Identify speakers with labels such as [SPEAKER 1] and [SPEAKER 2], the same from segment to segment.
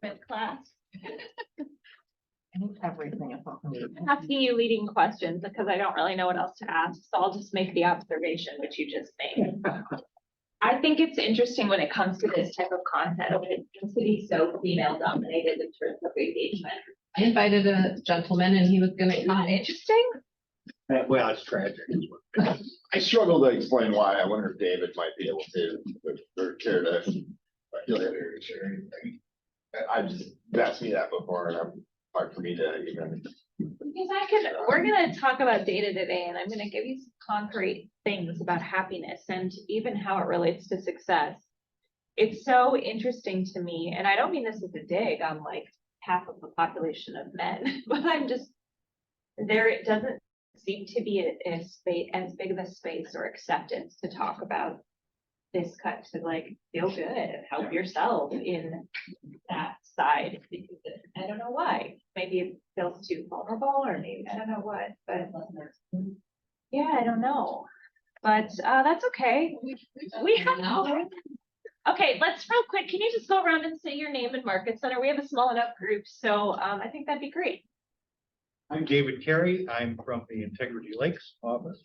[SPEAKER 1] Fifth class.
[SPEAKER 2] Everything about me.
[SPEAKER 1] I'm asking you leading questions because I don't really know what else to ask, so I'll just make the observation which you just made. I think it's interesting when it comes to this type of content, when it seems to be so female dominated in terms of engagement.
[SPEAKER 2] I invited a gentleman and he was gonna
[SPEAKER 1] Not
[SPEAKER 2] come.
[SPEAKER 1] interesting?
[SPEAKER 3] Well, it's tragic. I struggle to explain why. I wonder if David might be able to, or care to speculate or share anything. I've just asked me that before, and I'm hard for me to even.
[SPEAKER 1] Because we're gonna talk about data today, and I'm gonna give you some concrete things about happiness and even how it relates to success. It's so interesting to me, and I don't mean this as a dig on like half of the population of men, but I'm just, it doesn't seem to be a space, as big of a space or acceptance to talk about this cut, to like feel good, help yourself in that side, because I don't know why. Maybe it feels too vulnerable, or maybe I don't know what, but yeah, I don't know. But that's okay. We have okay, let's real quick. Can you just go around and say your name and market center? We have a small enough group, so I think that'd be great.
[SPEAKER 4] I'm David Carey. I'm from the Integrity Lakes office.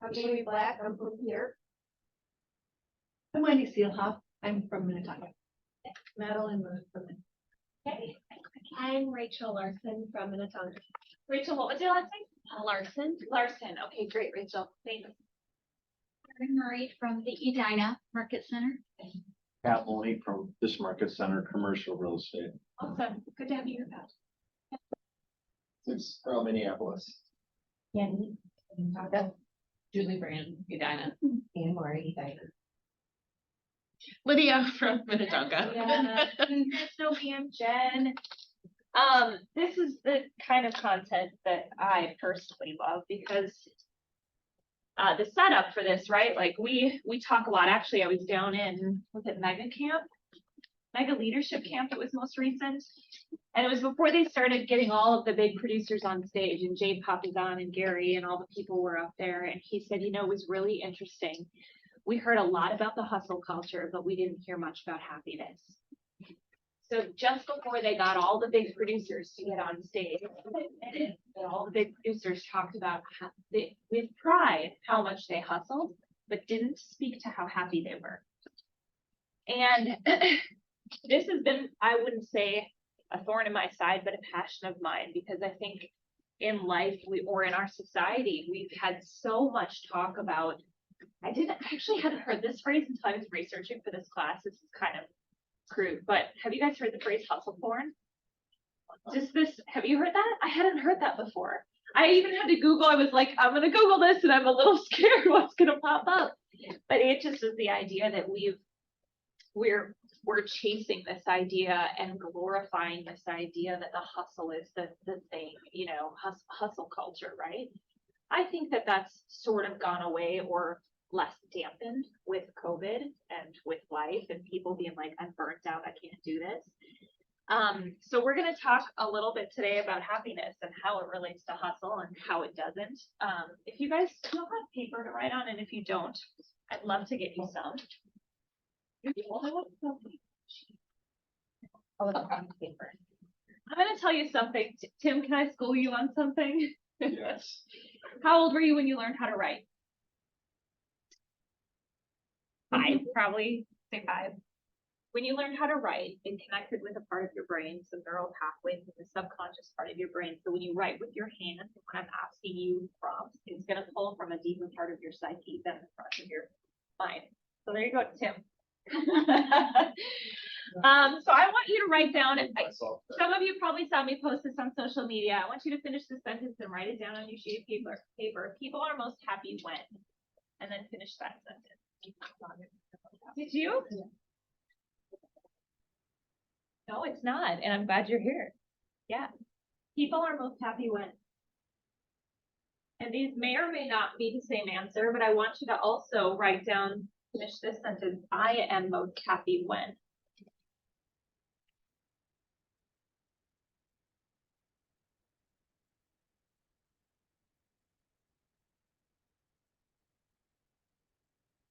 [SPEAKER 1] I'm Jamie Black. I'm from here.
[SPEAKER 2] I'm Wendy Seelhoff. I'm from Minnetonka.
[SPEAKER 1] Madeline from okay.
[SPEAKER 5] I'm Rachel Larson from Minnetonka.
[SPEAKER 1] Rachel, what was your last name?
[SPEAKER 5] Larson.
[SPEAKER 1] Larson. Okay, great, Rachel. Thanks.
[SPEAKER 5] Marie from the Edina Market Center.
[SPEAKER 4] Pat Maloney from this market center, commercial real estate.
[SPEAKER 1] Awesome. Good to have you here, Pat.
[SPEAKER 3] It's from Minneapolis.
[SPEAKER 1] Candy.
[SPEAKER 2] Julie Brand, Edina. Anne Marie, Edina.
[SPEAKER 6] Lydia from Minnetonka.
[SPEAKER 1] Yeah. Sophie and Jen. This is the kind of content that I personally love because the setup for this, right? Like we talk a lot. Actually, I was down in, was it Mega Leadership Camp that was most recent. And it was before they started getting all of the big producers on stage, and Jay Papazan and Gary and all the people were up there. And he said, you know, it was really interesting. We heard a lot about the hustle culture, but we didn't hear much about happiness. So just before they got all the big producers to get on stage, all the big producers talked about how with pride how much they hustled, but didn't speak to how happy they were. And this has been, I wouldn't say a thorn in my side, but a passion of mine, because I think in life or in our society, we've had so much talk about, I actually hadn't heard this phrase until I was researching for this class. This is kind of crude, but have you guys heard the phrase hustle porn? Just this, have you heard that? I hadn't heard that before. I even had to Google, I was like, I'm going to Google this and I'm a little scared what's going to pop up. But it just is the idea that we're chasing this idea and glorifying this idea that the hustle is the thing, you know, hustle culture, right? I think that that's sort of gone away or less dampened with COVID and with life and people being like, I'm burnt out, I can't do this. So we're going to talk a little bit today about happiness and how it relates to hustle and how it doesn't. If you guys still have paper to write on, and if you don't, I'd love to get you some. I'm going to tell you something. Tim, can I school you on something?
[SPEAKER 3] Yes.
[SPEAKER 1] How old were you when you learned how to write? 5, probably, say 5. When you learned how to write, it connected with a part of your brain, some neural pathways in the subconscious part of your brain. So when you write with your hands, when I'm asking you prompts, it's going to pull from a deeper part of your psyche than the front of your mind. So there you go, Tim. So I want you to write down, some of you probably saw me post this on social media. I want you to finish this sentence and write it down on your sheet of paper. People are most happy when, and then finish that sentence. Did you? No, it's not, and I'm glad you're here. Yeah, people are most happy when. And these may or may not be the same answer, but I want you to also write down, finish this sentence, I am most happy when.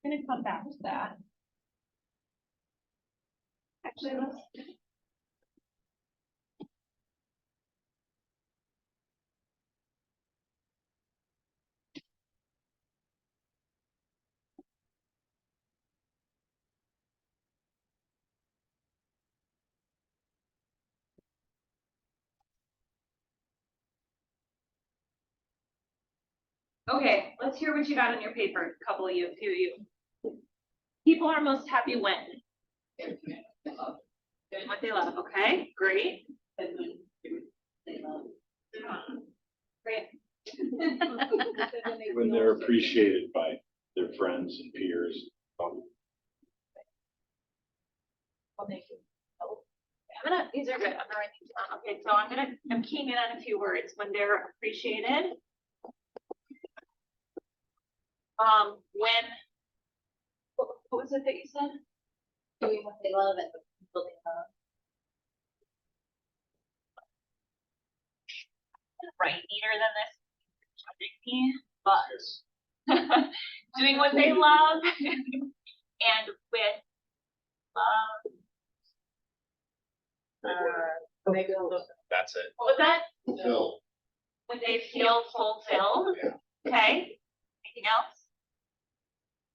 [SPEAKER 1] I'm going to come back to that. I Actually, let's. Okay, let's hear what you got on your paper, a couple of you, a few of you. People are most happy when? Doing what they love, okay, great. Great.
[SPEAKER 6] When they're appreciated by their friends and peers.
[SPEAKER 1] These are good, I'm gonna write these down, okay, so I'm keying in on a few words, when they're appreciated. When, what was it that you said?
[SPEAKER 2] Doing what they love and the people they love.
[SPEAKER 1] Right, neater than this, judging me, but doing what they love and with
[SPEAKER 3] That's it.
[SPEAKER 1] what was that?
[SPEAKER 3] Phil.
[SPEAKER 1] When they feel fulfilled,
[SPEAKER 3] Yeah.
[SPEAKER 1] okay? Anything else?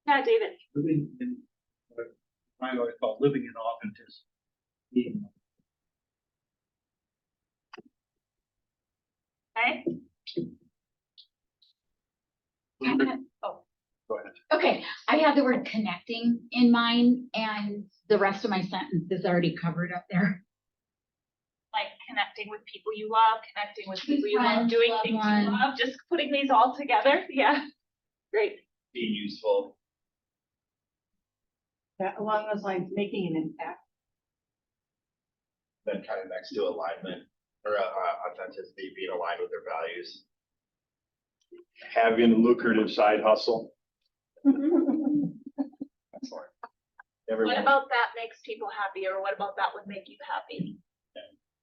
[SPEAKER 1] Yeah, David.
[SPEAKER 4] Living in, what I always call living in authenticity.
[SPEAKER 1] Okay. Oh,
[SPEAKER 6] Go ahead.
[SPEAKER 5] Okay, I had the word connecting in mind and the rest of my sentence is already covered up there.
[SPEAKER 1] like connecting with people you love, connecting with people you love,
[SPEAKER 5] Friends,
[SPEAKER 1] doing
[SPEAKER 5] loved
[SPEAKER 1] things you
[SPEAKER 5] ones.
[SPEAKER 1] love, just putting these all together. Yeah. Great.
[SPEAKER 3] Being useful.
[SPEAKER 2] That along those lines, making an impact.
[SPEAKER 3] Then kind of next to alignment or authenticity, being aligned with their values.
[SPEAKER 6] Having a lucrative side hustle.
[SPEAKER 3] Excellent.
[SPEAKER 1] What
[SPEAKER 3] Everyone,
[SPEAKER 1] about that makes people happy, or what about that would make you happy?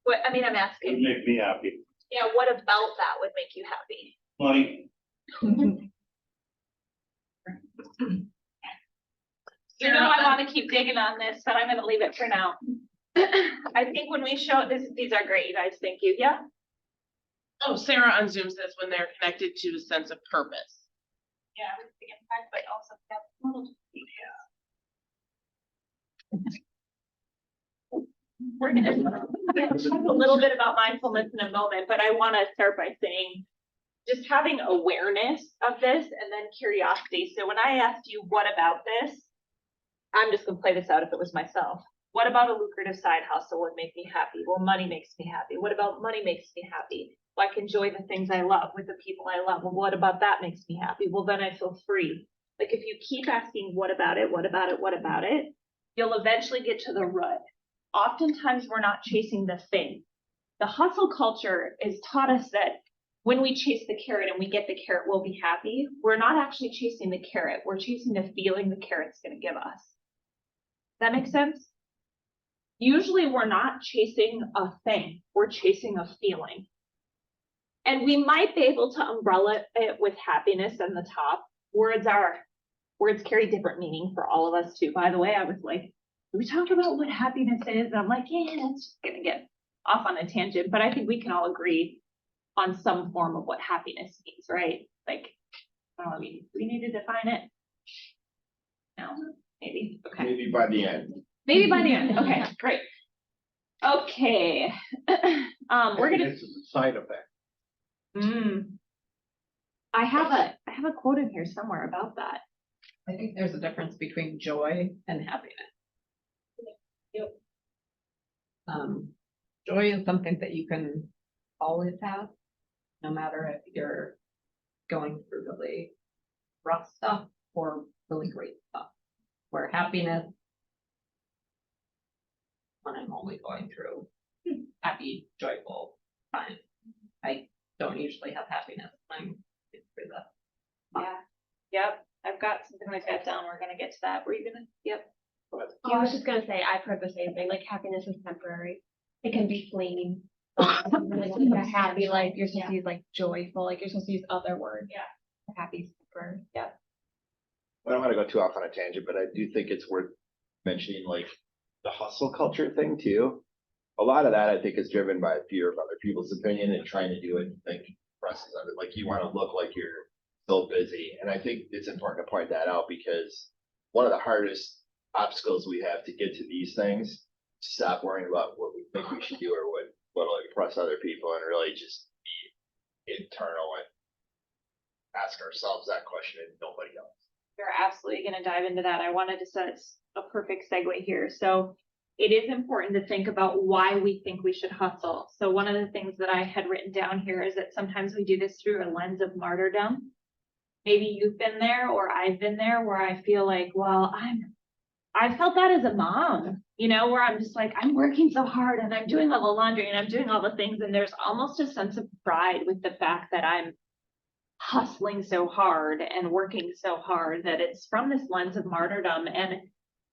[SPEAKER 1] What, I mean, I'm
[SPEAKER 6] Would
[SPEAKER 1] asking,
[SPEAKER 6] make me happy.
[SPEAKER 1] yeah, what about that would make you happy?
[SPEAKER 6] Money.
[SPEAKER 1] You know, I want to keep digging on this, but I'm gonna leave it for now. I think when we show this, these are great, you guys. Thank you. Yeah.
[SPEAKER 7] Oh, Sarah on Zoom says when they're connected to a sense of purpose.
[SPEAKER 1] Yeah, with the impact, but also that. We're gonna talk a little bit about mindfulness in a moment, but I want to start by saying just having awareness of this and then curiosity. So when I asked you, what about this? I'm just gonna play this out if it was myself. What about a lucrative side hustle would make me happy? Well, money makes me happy. What about money makes me happy? Well, I can enjoy the things I love with the people I love. Well, what about that makes me happy? Well, then I feel free. Like if you keep asking, what about it? What about it? What about it? You'll eventually get to the root. Oftentimes we're not chasing the thing. The hustle culture has taught us that when we chase the carrot and we get the carrot, we'll be happy. We're not actually chasing the carrot. We're chasing the feeling the carrot's going to give us. That makes sense? Usually we're not chasing a thing. We're chasing a feeling. And we might be able to umbrella it with happiness on the top. Words carry different meaning for all of us too. By the way, I was like, we talk about what happiness is. And I'm like, yeah, that's just gonna get off on a tangent, but I think we can all agree on some form of what happiness means, right? Like, I don't know, we need to define it. No, maybe, okay.
[SPEAKER 3] maybe by the end.
[SPEAKER 1] Maybe by the end, okay, great. Okay. We're gonna,
[SPEAKER 4] This is a side effect.
[SPEAKER 1] I have a quote in here somewhere about that.
[SPEAKER 2] I think there's a difference between joy and happiness. Joy is something that you can always have, no matter if you're going through really rough stuff or really great stuff. Where happiness, when I'm only going through happy, joyful times, I don't usually have happiness when I'm through the.
[SPEAKER 1] Yeah, yep, I've got something like that down, we're gonna get to that, were you gonna, yep.
[SPEAKER 8] I was just gonna say, I've heard the same thing, like happiness is temporary. It can be fleeting. Like a happy life, you're supposed to use like joyful, like you're supposed to use other words.
[SPEAKER 1] Yeah.
[SPEAKER 8] Happy is temporary.
[SPEAKER 3] I don't want to go too off on a tangent, but I do think it's worth mentioning, like, the hustle culture thing too. A lot of that I think is driven by fear of other people's opinion and trying to do it and think presses of it. Like you want to look like you're so busy. And I think it's important to point that out because one of the hardest obstacles we have to get to these things, is to stop worrying about what we think we should do or what'll impress other people and really just be internal and ask ourselves that question and nobody else.
[SPEAKER 1] You're absolutely going to dive into that. I wanted to set a perfect segue here. So it is important to think about why we think we should hustle. So one of the things that I had written down here is that sometimes we do this through a lens of martyrdom. Maybe you've been there or I've been there where I feel like, well, I felt that as a mom, you know, where I'm just like, I'm working so hard and I'm doing all the laundry and I'm doing all the things. And there's almost a sense of pride with the fact that I'm hustling so hard and working so hard that it's from this lens of martyrdom. And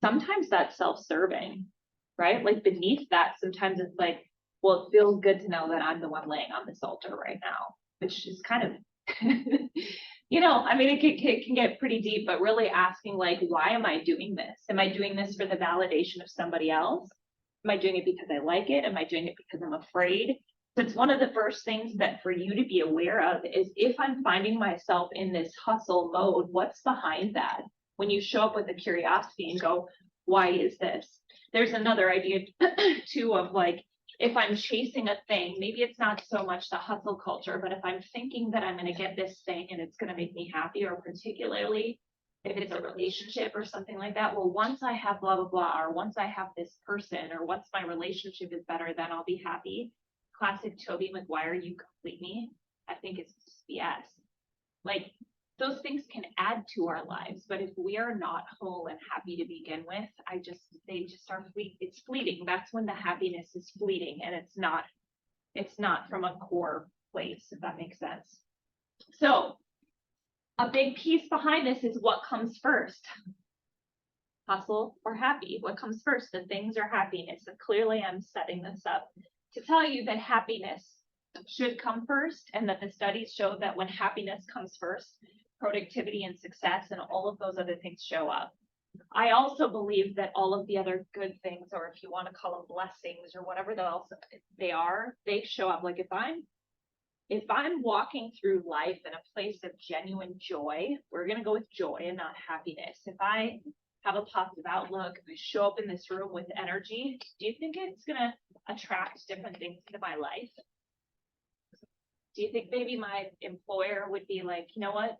[SPEAKER 1] sometimes that's self-serving, right? Like beneath that, sometimes it's like, well, it feels good to know that I'm the one laying on this altar right now, which is kind of, you know, I mean, it can get pretty deep, but really asking like, why am I doing this? Am I doing this for the validation of somebody else? Am I doing it because I like it? Am I doing it because I'm afraid? So it's one of the first things that for you to be aware of is if I'm finding myself in this hustle mode, what's behind that? When you show up with a curiosity and go, why is this? There's another idea too of like, if I'm chasing a thing, maybe it's not so much the hustle culture, but if I'm thinking that I'm going to get this thing and it's going to make me happy, or particularly if it's a relationship or something like that, well, once I have blah, blah, blah, or once I have this person, or once my relationship is better, then I'll be happy. Classic Toby Maguire, you complete me. I think it's BS. Like, those things can add to our lives, but if we are not whole and happy to begin with, they just are it's fleeting. That's when the happiness is fleeting, and it's not from a core place, if that makes sense. So a big piece behind this is what comes first. Hustle or happy? What comes first? The things or happiness? And clearly I'm setting this up to tell you that happiness should come first, and that the studies show that when happiness comes first, productivity and success and all of those other things show up. I also believe that all of the other good things, or if you want to call them blessings or whatever else they are, they show up. Like if I'm walking through life in a place of genuine joy, we're going to go with joy and not happiness. If I have a positive outlook, if I show up in this room with energy, do you think it's going to attract different things into my life? Do you think maybe my employer would be like, you know what?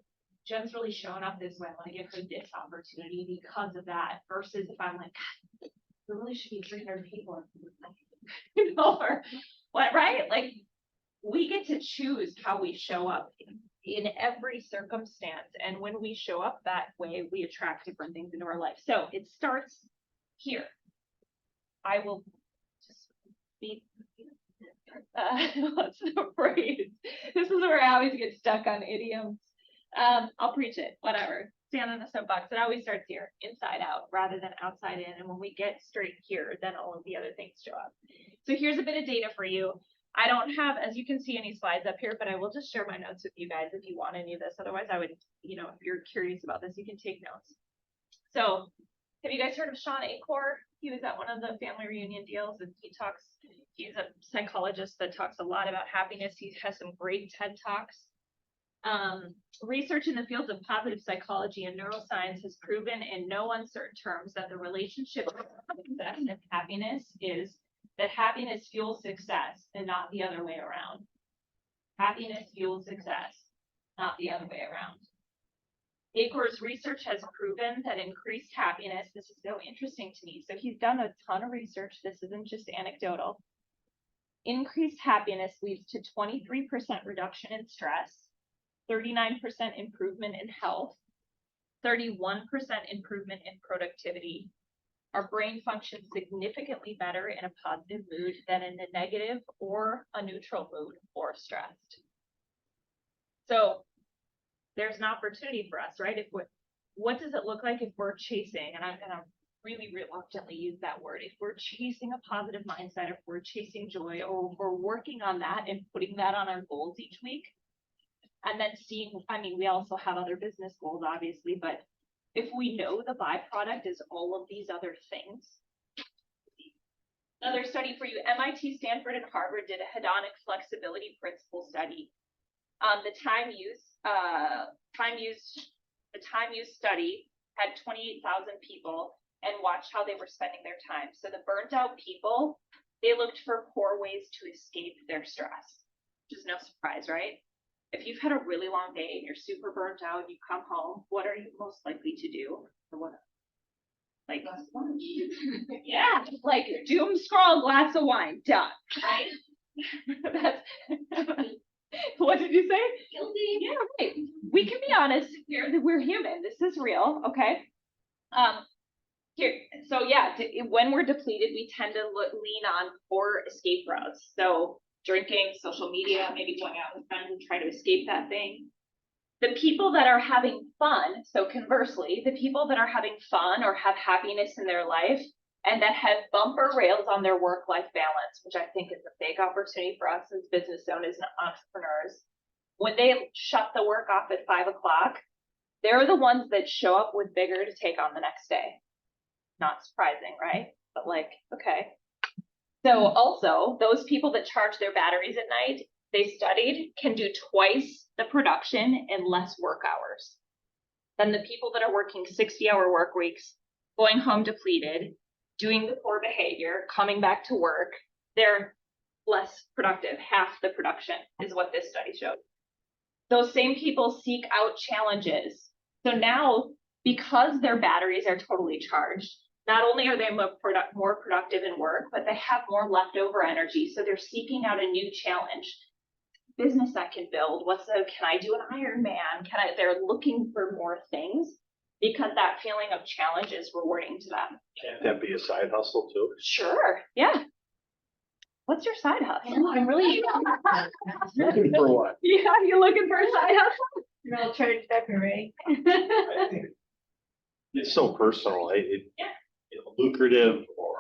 [SPEAKER 1] Jen's really showing up this way. I want to give her this opportunity because of that. Versus if I'm like, there really should be 300 people, you know, or what, right? Like we get to choose how we show up in every circumstance. And when we show up that way, we attract different things into our life. So it starts here. I will just be, what's the phrase? This is where I always get stuck on idioms. I'll preach it, whatever. Stand on the soapbox. It always starts here, inside out, rather than outside in. And when we get straight here, then all of the other things show up. So here's a bit of data for you. I don't have, as you can see, any slides up here, but I will just share my notes with you guys if you want any of this. Otherwise, I would, you know, if you're curious about this, you can take notes. So have you guys heard of Sean Acor? He was at one of the family reunion deals, and he's a psychologist that talks a lot about happiness. He has some great TED Talks. Research in the fields of positive psychology and neuroscience has proven in no uncertain terms that the relationship between success and happiness is that happiness fuels success and not the other way around. Happiness fuels success, not the other way around. Acor's research has proven that increased happiness, this is so interesting to me. So he's done a ton of research. This isn't just anecdotal. Increased happiness leads to 23% reduction in stress, 39% improvement in health, 31% improvement in productivity. Our brain functions significantly better in a positive mood than in a negative or a neutral mood or stressed. So there's an opportunity for us, right? What does it look like if we're chasing, and I'm going to really reluctantly use that word, if we're chasing a positive mindset, if we're chasing joy, or if we're working on that and putting that on our goals each week, and then seeing, I mean, we also have other business goals, obviously, but if we know the byproduct is all of these other things, Another study for you, MIT, Stanford, and Harvard did a hedonic flexibility principle study. The time use study had 28,000 people and watched how they were spending their time. So the burnt out people, they looked for 4 ways to escape their stress, which is no surprise, right? If you've had a really long day and you're super burnt out, you come home, what are you most likely to do? Or what? Like, yeah, like doom scroll, glass of wine, done, right? That's, what did you say? Guilty. Yeah, right. We can be honest. We're human. This is real. Okay. Here. So yeah, when we're depleted, we tend to lean on poor escape routes. So drinking, social media, maybe going out with friends and try to escape that thing. The people that are having fun, so conversely, the people that are having fun or have happiness in their life and that have bumper rails on their work-life balance, which I think is a big opportunity for us as business owners and entrepreneurs. When they shut the work off at 5 o'clock, they're the ones that show up with vigor to take on the next day. Not surprising, right? But like, okay. So also, those people that charge their batteries at night, they studied, can do twice the production in less work hours than the people that are working 60-hour work weeks, going home depleted, doing the poor behavior, coming back to work. They're less productive. Half the production is what this study showed. Those same people seek out challenges. So now, because their batteries are totally charged, not only are they more productive in work, but they have more leftover energy. So they're seeking out a new challenge. Business I can build. Can I do an Ironman? They're looking for more things because that feeling of challenge is rewarding to them.
[SPEAKER 6] Can't that be a side hustle too?
[SPEAKER 1] Sure. Yeah. What's your side hustle? I'm really
[SPEAKER 6] Looking for what?
[SPEAKER 1] Yeah, you looking for a side hustle?
[SPEAKER 8] You're all charged February.
[SPEAKER 6] I think it's so personal. Lucrative, or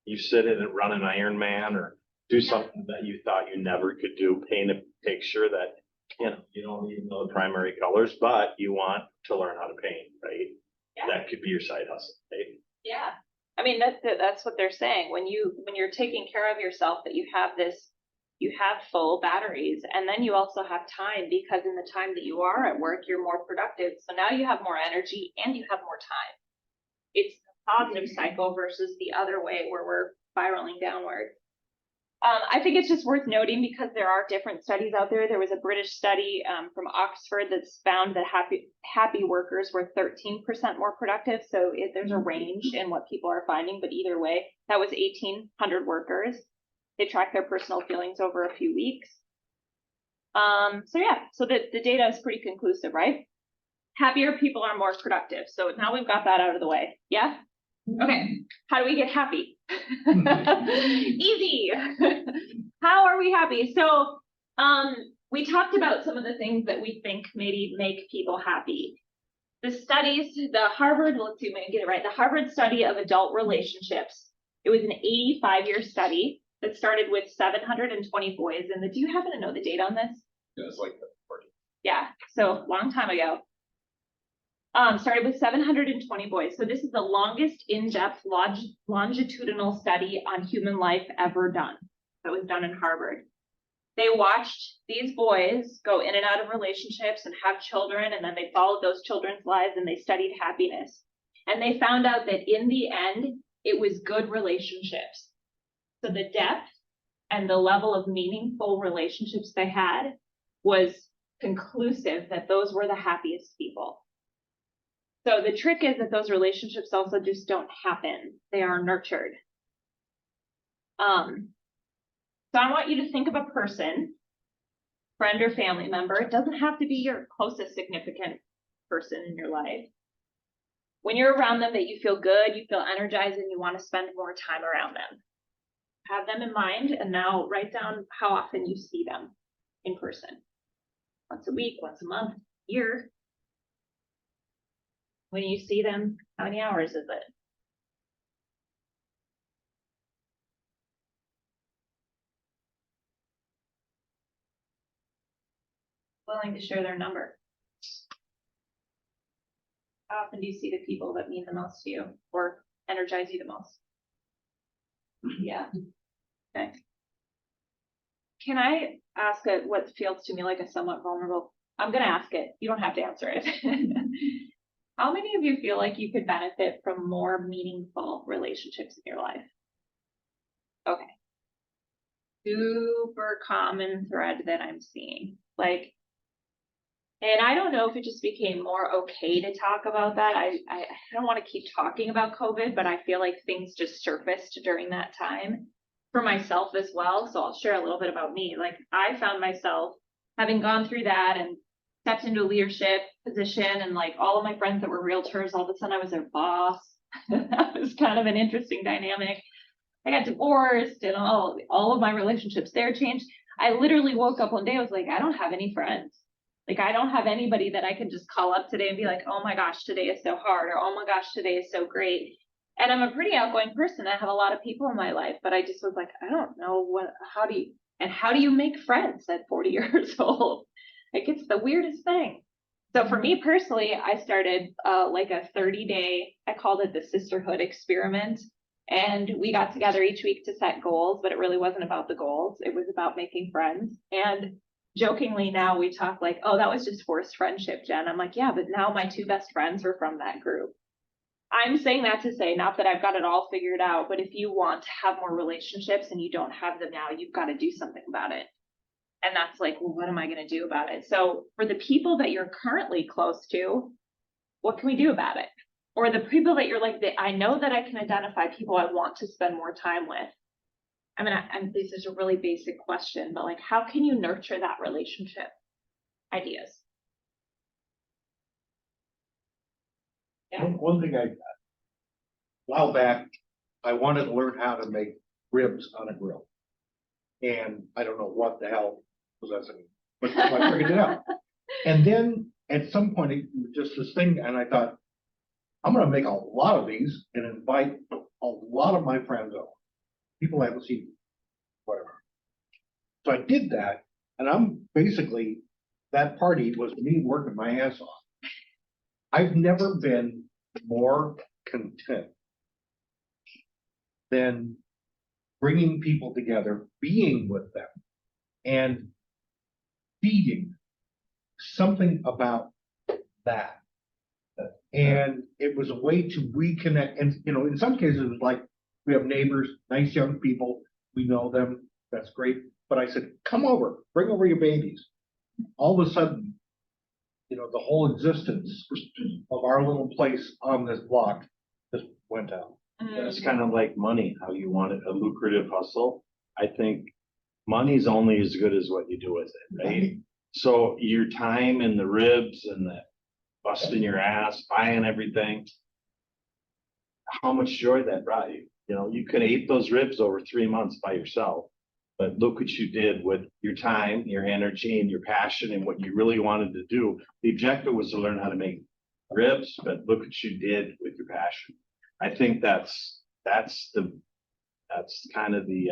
[SPEAKER 6] you sit in and run an Ironman, or do something that you thought you never could do. Paint a picture that you don't even know the primary colors, but you want to learn how to paint, right?
[SPEAKER 1] Yeah.
[SPEAKER 6] That could be your side hustle, right?
[SPEAKER 1] Yeah. I mean, that's what they're saying. When you're taking care of yourself, that you have full batteries, and then you also have time, because in the time that you are at work, you're more productive. So now you have more energy and you have more time. It's a positive cycle versus the other way where we're spiraling downward. I think it's just worth noting because there are different studies out there. There was a British study from Oxford that's found that happy workers were 13% more productive. So there's a range in what people are finding, but either way, that was 1,800 workers. They tracked their personal feelings over a few weeks. So the data is pretty conclusive, right? Happier people are more productive. So now we've got that out of the way. Yeah? Okay. How do we get happy? Easy. How are we happy? So we talked about some of the things that we think maybe make people happy. The studies, the Harvard, let's see if I can get it right. The Harvard study of adult relationships. It was an 85-year study that started with 720 boys. And do you happen to know the date on this?
[SPEAKER 3] It was like the 40.
[SPEAKER 1] Yeah, so long time ago. Started with 720 boys. So this is the longest in-depth longitudinal study on human life ever done. That was done in Harvard. They watched these boys go in and out of relationships and have children, and then they followed those children's lives and they studied happiness. And they found out that in the end, it was good relationships. So the depth and the level of meaningful relationships they had was conclusive that those were the happiest people. So the trick is that those relationships also just don't happen. They are nurtured. So I want you to think of a person, friend or family member. It doesn't have to be your closest significant person in your life. When you're around them, that you feel good, you feel energized, and you want to spend more time around them. Have them in mind, and now write down how often you see them in person. Once a week, once a month, year. When you see them, how many hours is it? Willing to share their number. How often do you see the people that mean the most to you or energize you the most? Yeah. Okay. Can I ask what feels to me like a somewhat vulnerable? I'm gonna ask it. You don't have to answer it. How many of you feel like you could benefit from more meaningful relationships in your life? Okay. Super common thread that I'm seeing. Like, and I don't know if it just became more okay to talk about that. I don't want to keep talking about COVID, but I feel like things just surfaced during that time for myself as well. So I'll share a little bit about me. Like, I found myself having gone through that and stepped into a leadership position, and like all of my friends that were realtors, all of a sudden I was their boss. That was kind of an interesting dynamic. I got divorced and all of my relationships there changed. I literally woke up one day, I was like, I don't have any friends. Like, I don't have anybody that I can just call up today and be like, oh my gosh, today is so hard, or oh my gosh, today is so great. And I'm a pretty outgoing person. I have a lot of people in my life, but I just was like, I don't know how do you make friends at 40 years old? Like, it's the weirdest thing. So for me personally, I started like a 30-day, I called it the sisterhood experiment. And we got together each week to set goals, but it really wasn't about the goals. It was about making friends. And jokingly now we talk like, oh, that was just forced friendship, Jen. I'm like, yeah, but now my two best friends were from that group. I'm saying that to say, not that I've got it all figured out, but if you want to have more relationships and you don't have them now, you've got to do something about it. And that's like, well, what am I going to do about it? So for the people that you're currently close to, what can we do about it? Or the people that you're like, I know that I can identify people I want to spend more time with. I mean, this is a really basic question, but like, how can you nurture that relationship? Ideas. Yeah.
[SPEAKER 4] One thing a while back, I wanted to learn how to make ribs on a grill. And I don't know what the hell was that, but I figured it out. And then at some point, it was just this thing, and I thought, I'm gonna make a lot of these and invite a lot of my friends over, people I haven't seen, whatever. So I did that, and I'm basically, that party was me working my ass off. I've never been more content than bringing people together, being with them, and feeding something about that. And it was a way to reconnect. And, you know, in some cases, it was like, we have neighbors, nice young people, we know them, that's great. But I said, come over, bring over your babies. All of a sudden, you know, the whole existence of our little place on this block just went out.
[SPEAKER 6] It's kind of like money, how you want it, a lucrative hustle. I think money's only as good as what you do with it, right? So your time and the ribs and the busting your ass, buying everything, how much joy that brought you. You know, you could have ate those ribs over 3 months by yourself, but look what you did with your time, your energy, and your passion, and what you really wanted to do. The objective was to learn how to make ribs, but look what you did with your passion. I think that's kind of the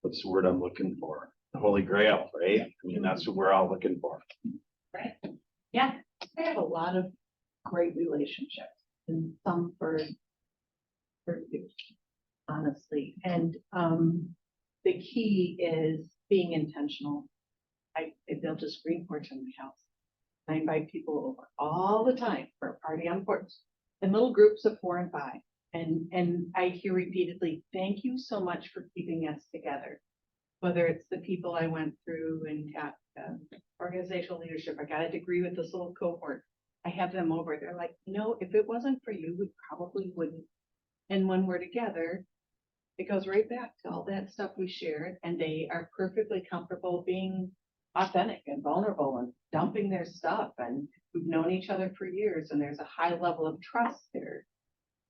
[SPEAKER 6] what's the word I'm looking for? The Holy Grail, right? I mean, that's what we're all looking for.
[SPEAKER 1] Right. Yeah.
[SPEAKER 2] I have a lot of great relationships and some for honestly. And the key is being intentional. I built a screen porch in my house. I invite people over all the time for a party on porch in little groups of 4 and 5. And I hear repeatedly, thank you so much for keeping us together. Whether it's the people I went through and got organizational leadership, I got a degree with this little cohort. I have them over. They're like, you know, if it wasn't for you, we probably wouldn't. And when we're together, it goes right back to all that stuff we shared, and they are perfectly comfortable being authentic and vulnerable and dumping their stuff. And we've known each other for years, and there's a high level of trust there.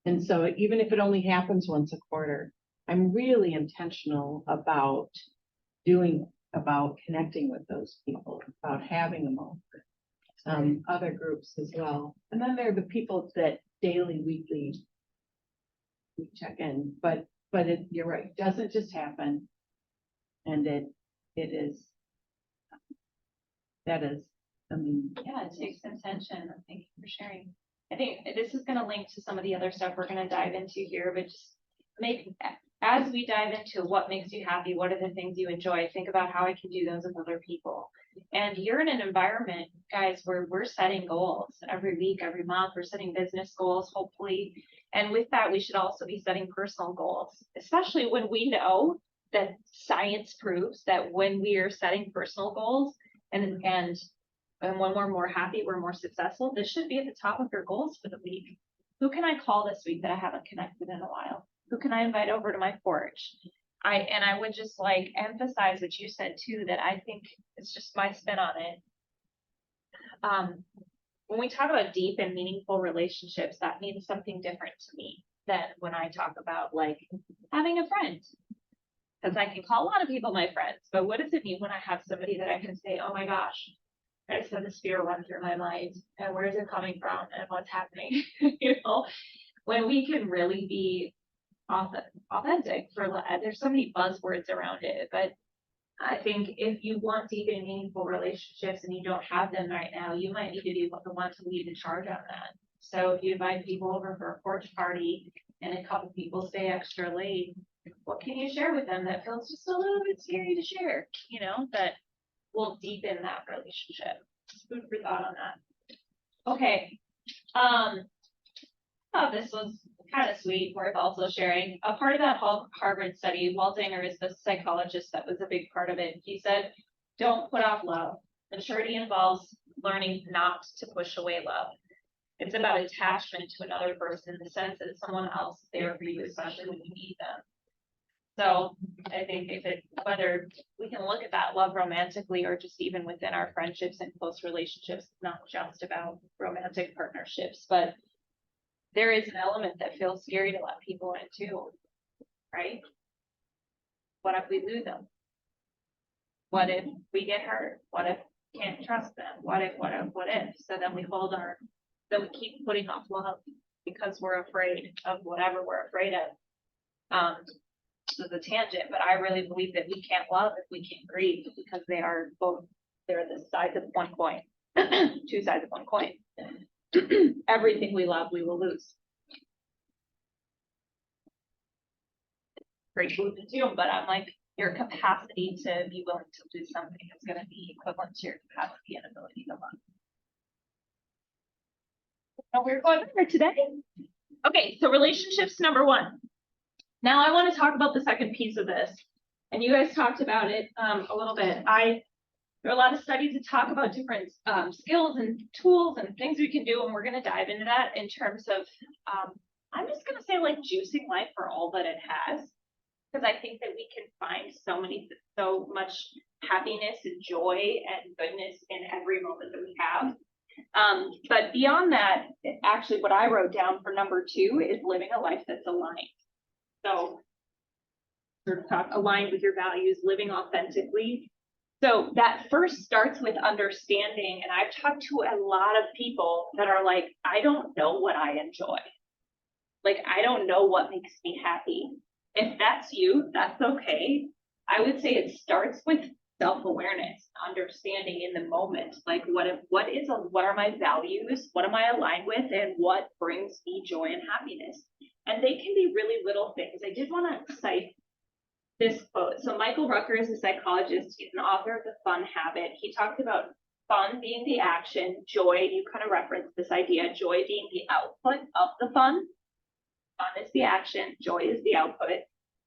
[SPEAKER 2] And so even if it only happens once a quarter, I'm really intentional about connecting with those people, about having them over. Other groups as well. And then there are the people that daily, weekly, we check in, but you're right, it doesn't just happen. And it is, I mean.
[SPEAKER 1] Yeah, it takes intention. Thank you for sharing. I think this is going to link to some of the other stuff we're going to dive into here, but just as we dive into what makes you happy, what are the things you enjoy, think about how I can do those with other people. And you're in an environment, guys, where we're setting goals every week, every month. We're setting business goals, hopefully. And with that, we should also be setting personal goals, especially when we know that science proves that when we are setting personal goals and when we're more happy, we're more successful. This should be at the top of your goals for the week. Who can I call this week that I haven't connected in a while? Who can I invite over to my porch? I would just like emphasize what you said too, that I think it's just my spin on it. When we talk about deep and meaningful relationships, that means something different to me than when I talk about like having a friend. Because I can call a lot of people my friends, but what does it mean when I have somebody that I can say, oh my gosh, I just had this fear run through my mind, and where is it coming from, and what's happening? You know, when we can really be authentic there's so many buzzwords around it, but I think if you want deep and meaningful relationships and you don't have them right now, you might need to be the one to lead the charge on that. So if you invite people over for a porch party and a couple people stay extra late, what can you share with them that feels just a little bit scary to share, you know, that will deepen that relationship? Food for thought on that. Okay. Thought this was kind of sweet, worth also sharing. A part of that Harvard study, Waldinger is the psychologist that was a big part of it. He said, don't put off love. Maturity involves learning not to push away love. It's about attachment to another person in the sense that someone else is there for you, especially when you need them. So I think whether we can look at that love romantically or just even within our friendships and close relationships, not just about romantic partnerships, but there is an element that feels scary to let people in too, right? What if we lose them? What if we get hurt? What if we can't trust them? What if? So then then we keep putting off love because we're afraid of whatever we're afraid of. This is a tangent, but I really believe that we can't love if we can't grieve, because they're the sides of one coin, two sides of one coin. Everything we love, we will lose. Great food to do, but I'm like, your capacity to be willing to lose something is going to be equivalent to your capacity and ability to love. So we're going over today. Okay, so relationships number 1. Now I want to talk about the second piece of this, and you guys talked about it a little bit. There are a lot of studies that talk about different skills and tools and things we can do, and we're going to dive into that in terms of, I'm just going to say like juicing life for all that it has, because I think that we can find so much happiness and joy and goodness in every moment that we have. But beyond that, actually what I wrote down for number 2 is living a life that's aligned. So sort of aligned with your values, living authentically. So that first starts with understanding, and I've talked to a lot of people that are like, I don't know what I enjoy. Like, I don't know what makes me happy. If that's you, that's okay. I would say it starts with self-awareness, understanding in the moment, like what are my values, what am I aligned with, and what brings me joy and happiness. And they can be really little things. I did want to cite this quote. So Michael Rucker is a psychologist. He's an author of The Fun Habit. He talked about fun being the action, joy, you kind of referenced this idea, joy being the output of the fun. Fun is the action, joy is the output.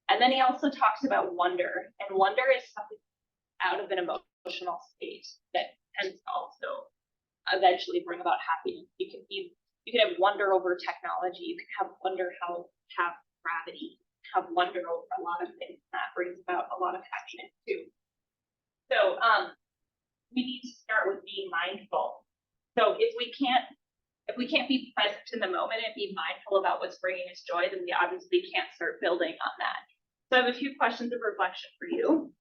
[SPEAKER 1] And then he also talks about wonder. And wonder is something out of an emotional state that tends to also eventually bring about happiness. You can have wonder over technology. You can have wonder have gravity, have wonder over a lot of things. That brings about a lot of happiness too. So we need to start with being mindful. So if we can't be present in the moment and be mindful about what's bringing us joy, then we obviously can't start building on that. So I have a few questions of reflection for you.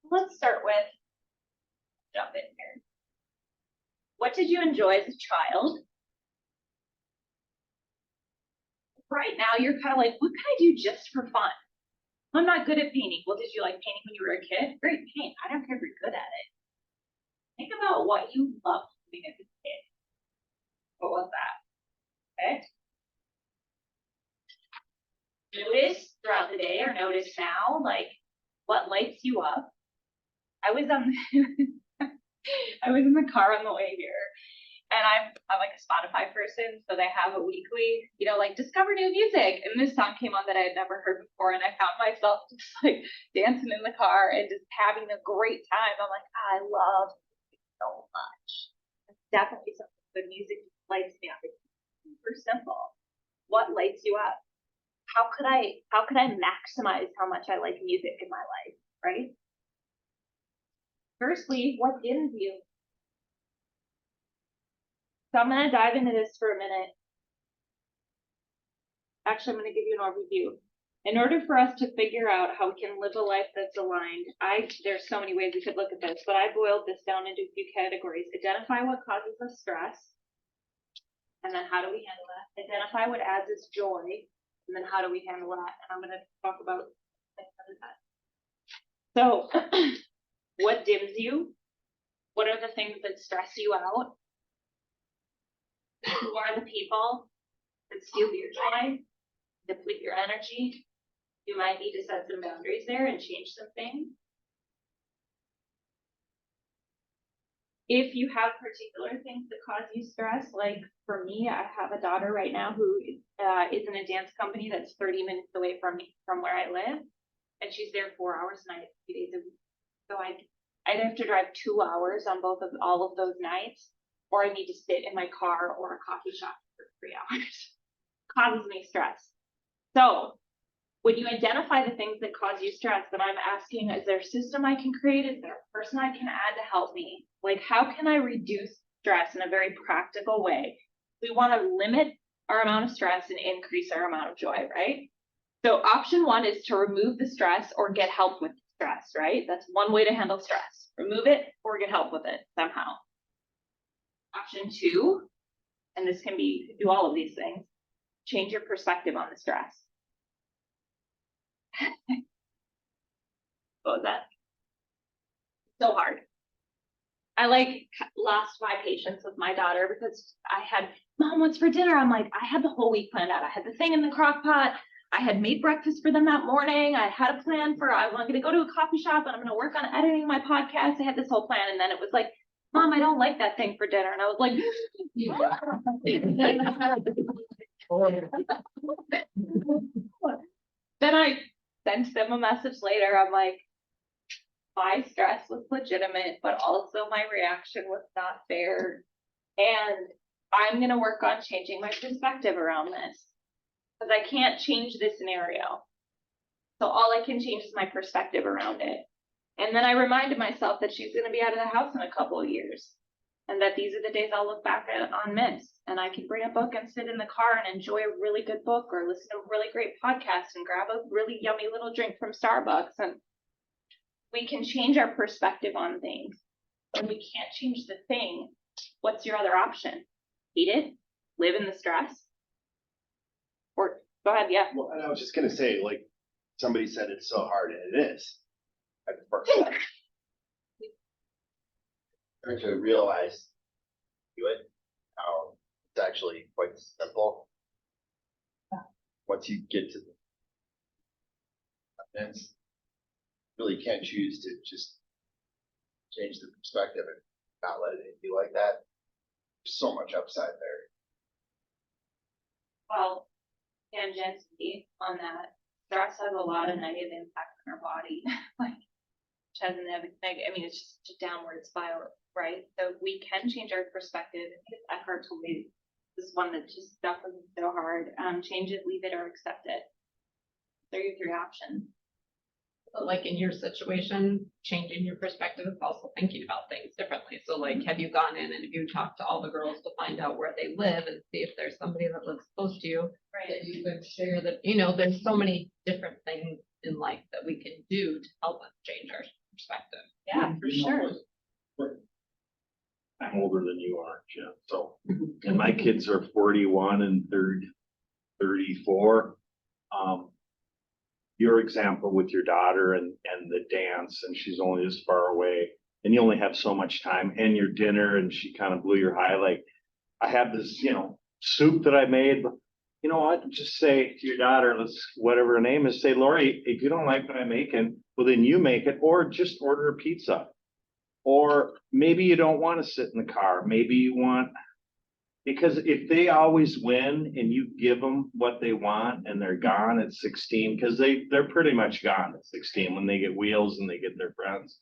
[SPEAKER 1] Let's start with, jump in here. What did you enjoy as a child? Right now, you're kind of like, what can I do just for fun? I'm not good at painting. Well, did you like painting when you were a kid? Great, paint. I don't care if you're good at it. Think about what you loved doing as a kid. What was that? Okay. notice throughout the day or notice now, like what lights you up. I was on, I was in the car on the way here, and I'm like a Spotify person, so they have a weekly, like discover new music. And this song came on that I had never heard before, and I found myself just like dancing in the car and just having a great time. I'm like, I love it so much. It's definitely something good music lights me up. It's super simple. What lights you up? How could I maximize how much I like music in my life, right? Firstly, what dims you? So I'm gonna dive into this for a minute. Actually, I'm gonna give you an overview. In order for us to figure out how we can live a life that's aligned, there's so many ways we could look at this, but I boiled this down into a few categories. Identify what causes us stress, and then how do we handle that? Identify what adds us joy, and then how do we handle that? And I'm gonna talk about that. So, what dims you? What are the things that stress you out? Who are the people that steal your joy, deplete your energy? You might need to set some boundaries there and change some things. If you have particular things that cause you stress, like for me, I have a daughter right now who is in a dance company that's 30 minutes away from where I live, and she's there 4 hours a night, 3 days a week. So I'd have to drive 2 hours on all of those nights, or I need to sit in my car or a coffee shop for 3 hours. Causes me stress. So when you identify the things that cause you stress, then I'm asking, is there a system I can create? Is there a person I can add to help me? Like, how can I reduce stress in a very practical way? We want to limit our amount of stress and increase our amount of joy, right? So option one is to remove the stress or get help with stress, right? That's one way to handle stress. Remove it or get help with it somehow. Option two, and this can be, do all of these things, change your perspective on the stress. What was that? So hard. I lost my patience with my daughter because I had, Mom, what's for dinner? I'm like, I had the whole week planned out. I had the thing in the crock pot. I had made breakfast for them that morning. I had a plan I'm going to go to a coffee shop and I'm going to work on editing my podcast. I had this whole plan. And then it was like, Mom, I don't like that thing for dinner. And I was like, then I sent them a message later. I'm like, my stress was legitimate, but also my reaction was not fair. And I'm going to work on changing my perspective around this because I can't change this scenario. So all I can change is my perspective around it. And then I reminded myself that she's going to be out of the house in a couple of years and that these are the days I'll look back on Miss, and I can bring a book and sit in the car and enjoy a really good book or listen to a really great podcast and grab a really yummy little drink from Starbucks. And we can change our perspective on things. When we can't change the thing, what's your other option? Hate it? Live in the stress? Or go ahead, yeah.
[SPEAKER 3] Well, and I was just gonna say, like, somebody said it's so hard, and it is. At first. Trying to realize how it's actually quite simple. Once you get to the events, really can't choose to just change the perspective and not let it be like that. There's so much upside there.
[SPEAKER 1] Well, tangentially on that, stress has a lot of negative impact on our body. Which has a negative, it's just a downward spiral, right? So we can change our perspective. It's Eckhart Tolle. This is one that just stuck with me so hard. Change it, leave it, or accept it. There are your three options.
[SPEAKER 9] But like in your situation, changing your perspective is also thinking about things differently. So like, have you gone in and have you talked to all the girls to find out where they live and see if there's somebody that lives close to you?
[SPEAKER 1] Right.
[SPEAKER 9] That you could share that, there's so many different things in life that we can do to help us change our perspective.
[SPEAKER 1] Yeah, for sure.
[SPEAKER 6] I'm older than you are, Jim, so, and my kids are 41 and 34. Your example with your daughter and the dance, and she's only this far away, and you only have so much time, and your dinner, and she kind of blew your high. Like, I have this, soup that I made, but you know what, just say to your daughter, whatever her name is, say, Lori, if you don't like what I'm making, well, then you make it, or just order a pizza. Or maybe you don't want to sit in the car, maybe you want, because if they always win and you give them what they want and they're gone at 16, because they're pretty much gone at 16 when they get wheels and they get their friends.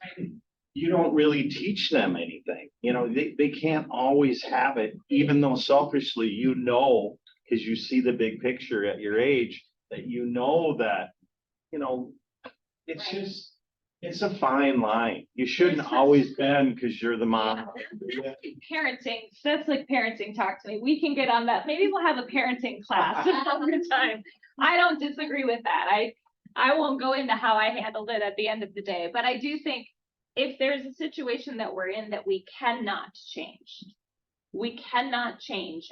[SPEAKER 6] You don't really teach them anything. You know, they can't always have it, even though selfishly, you know, because you see the big picture at your age, that you know that, you know, it's just, it's a fine line. You shouldn't always bend because you're the mom.
[SPEAKER 1] Parenting, that's like parenting talk to me. We can get on that. Maybe we'll have a parenting class over time. I don't disagree with that. I won't go into how I handled it at the end of the day, but I do think if there's a situation that we're in that we cannot change,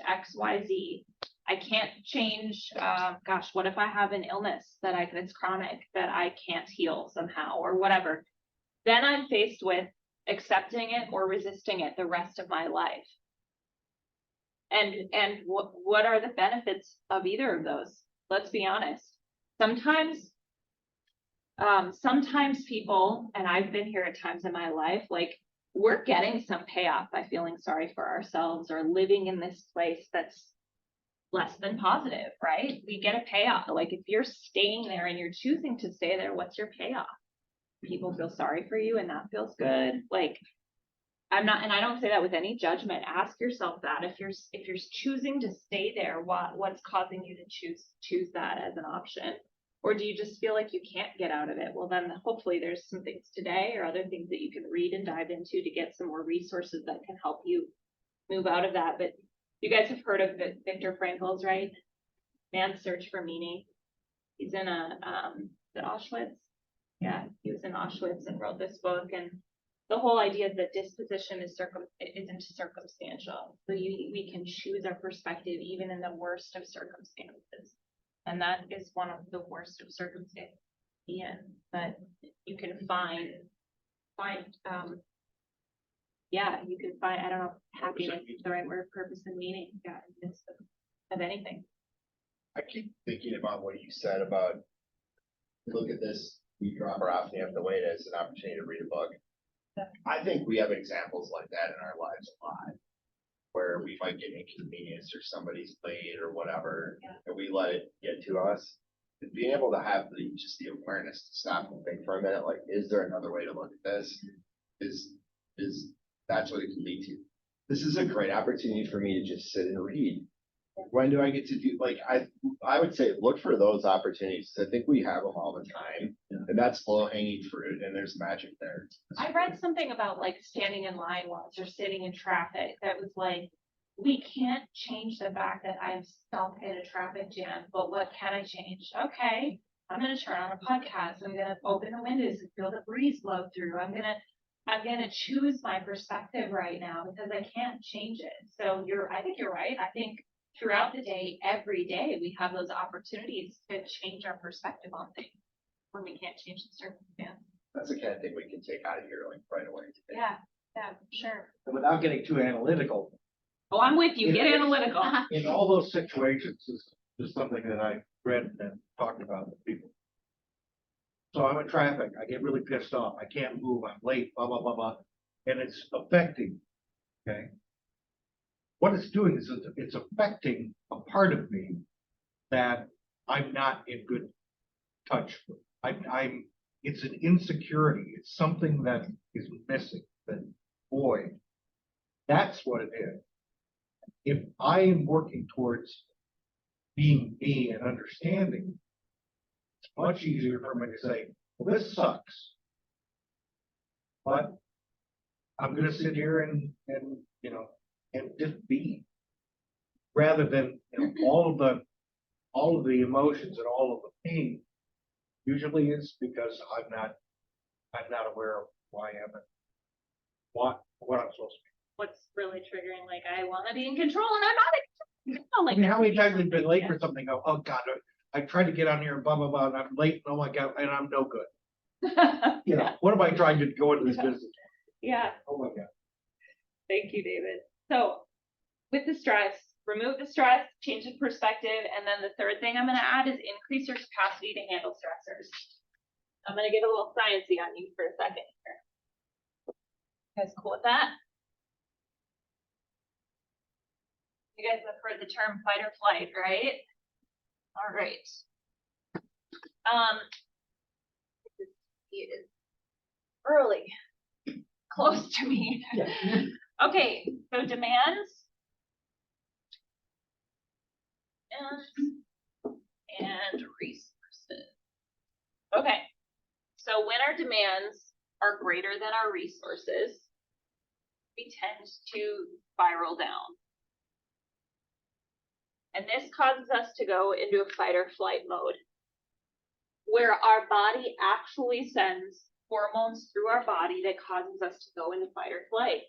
[SPEAKER 1] X, Y, Z. I can't change, gosh, what if I have an illness that's chronic, that I can't heal somehow or whatever? Then I'm faced with accepting it or resisting it the rest of my life. And what are the benefits of either of those? Let's be honest. Sometimes people, and I've been here at times in my life, like we're getting some payoff by feeling sorry for ourselves or living in this place that's less than positive, right? We get a payoff. Like if you're staying there and you're choosing to stay there, what's your payoff? People feel sorry for you and that feels good. Like I'm not, and I don't say that with any judgment. Ask yourself that if you're choosing to stay there, what's causing you to choose that as an option? Or do you just feel like you can't get out of it? Well, then hopefully there's some things today or other things that you can read and dive into to get some more resources that can help you move out of that. But you guys have heard of Viktor Frankl's, right? Man's Search for Meaning. He's in the Auschwitz. Yeah, he was in Auschwitz and wrote this book. And the whole idea is that disposition isn't circumstantial. So we can choose our perspective even in the worst of circumstances. And that is one of the worst of circumstances. Yeah, but you can find you can find, I don't know, happiness is the right word, purpose and meaning, in the midst of anything.
[SPEAKER 3] I keep thinking about what you said about, look at this, we drop her off and you have to wait as an opportunity to read a book. I think we have examples like that in our lives a lot, where we might get inconvenienced or somebody's late or whatever, and we let it get to us. And being able to have just the awareness to stop and think for a minute, like, is there another way to look at this? Is that's what it can lead to. This is a great opportunity for me to just sit and read. When do I get to do, like, I would say look for those opportunities. I think we have them all the time, and that's low hanging fruit, and there's magic there.
[SPEAKER 1] I read something about like standing in line once or sitting in traffic that was like, we can't change the fact that I'm stuck in a traffic jam, but what can I change? Okay, I'm gonna turn on a podcast. I'm gonna open the windows and feel the breeze blow through. I'm gonna choose my perspective right now because I can't change it. So I think you're right. I think throughout the day, every day, we have those opportunities to change our perspective on things when we can't change the circumstance.
[SPEAKER 3] That's the kind of thing we can take out of here like right away.
[SPEAKER 1] Yeah, sure.
[SPEAKER 4] And without getting too analytical,
[SPEAKER 1] Oh, I'm with you. Get analytical.
[SPEAKER 4] in all those situations, is something that I read and talked about with people. So I'm in traffic, I get really pissed off, I can't move, I'm late, blah, blah, blah, blah, and it's affecting, okay? What it's doing is it's affecting a part of me that I'm not in good touch with. It's an insecurity, it's something that is missing, that void. That's what it is. If I am working towards being me and understanding, it's much easier for me to say, well, this sucks. But I'm gonna sit here and just be. Rather than, all of the emotions and all of the pain usually is because I'm not aware of why I am and what I'm supposed to be.
[SPEAKER 1] What's really triggering? Like, I want to be in control and I'm not in control.
[SPEAKER 4] I
[SPEAKER 1] Like,
[SPEAKER 4] mean, how many times have you been late for something? Go, oh God, I tried to get on here and blah, blah, blah, and I'm late, and oh my God, and I'm no good. What am I trying to go into this business?
[SPEAKER 1] Yeah.
[SPEAKER 4] Oh my God.
[SPEAKER 1] Thank you, David. So with the stress, remove the stress, change the perspective, and then the third thing I'm gonna add is increase your capacity to handle stressors. I'm gonna get a little sciencey on you for a second here. You guys cool with that? You guys have heard the term fight or flight, right? All right. It is early, close to me. Okay, so demands. And resources. Okay, so when our demands are greater than our resources, we tend to spiral down. And this causes us to go into a fight or flight mode, where our body actually sends hormones through our body that causes us to go into fight or flight.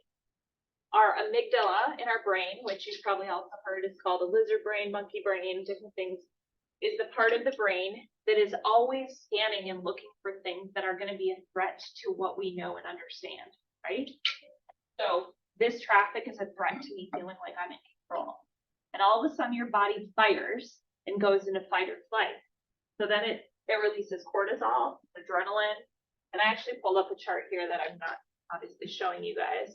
[SPEAKER 1] Our amygdala in our brain, which you've probably also heard is called a lizard brain, monkey brain, different things, is the part of the brain that is always scanning and looking for things that are going to be a threat to what we know and understand, right? So this traffic is a threat to me feeling like I'm in control. And all of a sudden your body fires and goes into fight or flight. So then it releases cortisol, adrenaline, and I actually pulled up a chart here that I'm not obviously showing you guys.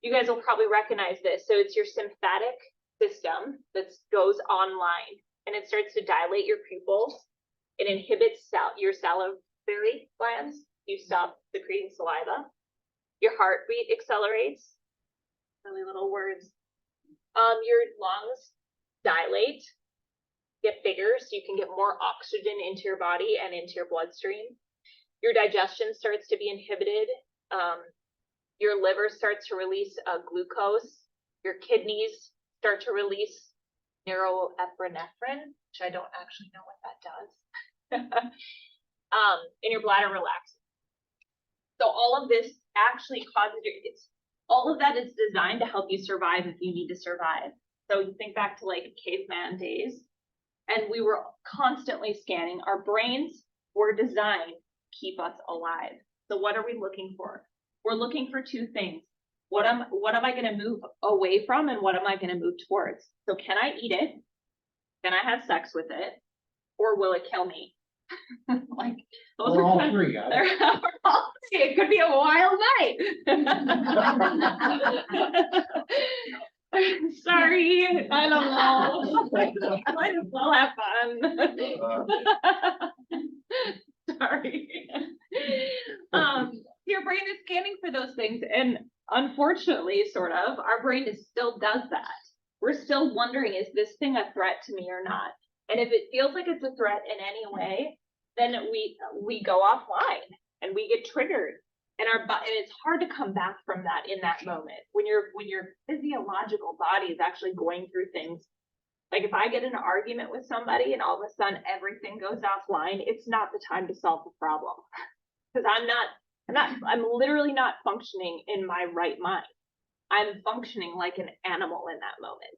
[SPEAKER 1] You guys will probably recognize this. So it's your sympathetic system that goes online and it starts to dilate your pupils. It inhibits your salivary glands. You stop secreting saliva. Your heartbeat accelerates. Really little words. Your lungs dilate, get bigger, so you can get more oxygen into your body and into your bloodstream. Your digestion starts to be inhibited. Your liver starts to release glucose. Your kidneys start to release neuroepinephrine, which I don't actually know what that does. And your bladder relaxes. So all of this actually causes all of that is designed to help you survive if you need to survive. So you think back to like caveman days, and we were constantly scanning. Our brains were designed to keep us alive. So what are we looking for? We're looking for two things. What am I going to move away from, and what am I going to move towards? So can I eat it? Can I have sex with it? Or will it kill me? Like those
[SPEAKER 4] Or
[SPEAKER 1] are
[SPEAKER 4] all
[SPEAKER 1] kind
[SPEAKER 4] three,
[SPEAKER 1] of, all three. It could be a wild night. Sorry, I don't know. Might as well have fun. Sorry. Your brain is scanning for those things, and unfortunately, sort of, our brain still does that. We're still wondering, is this thing a threat to me or not? And if it feels like it's a threat in any way, then we go offline and we get triggered, and it's hard to come back from that in that moment when your physiological body is actually going through things. Like if I get in an argument with somebody and all of a sudden everything goes offline, it's not the time to solve the problem, because I'm literally not functioning in my right mind. I'm functioning like an animal in that moment,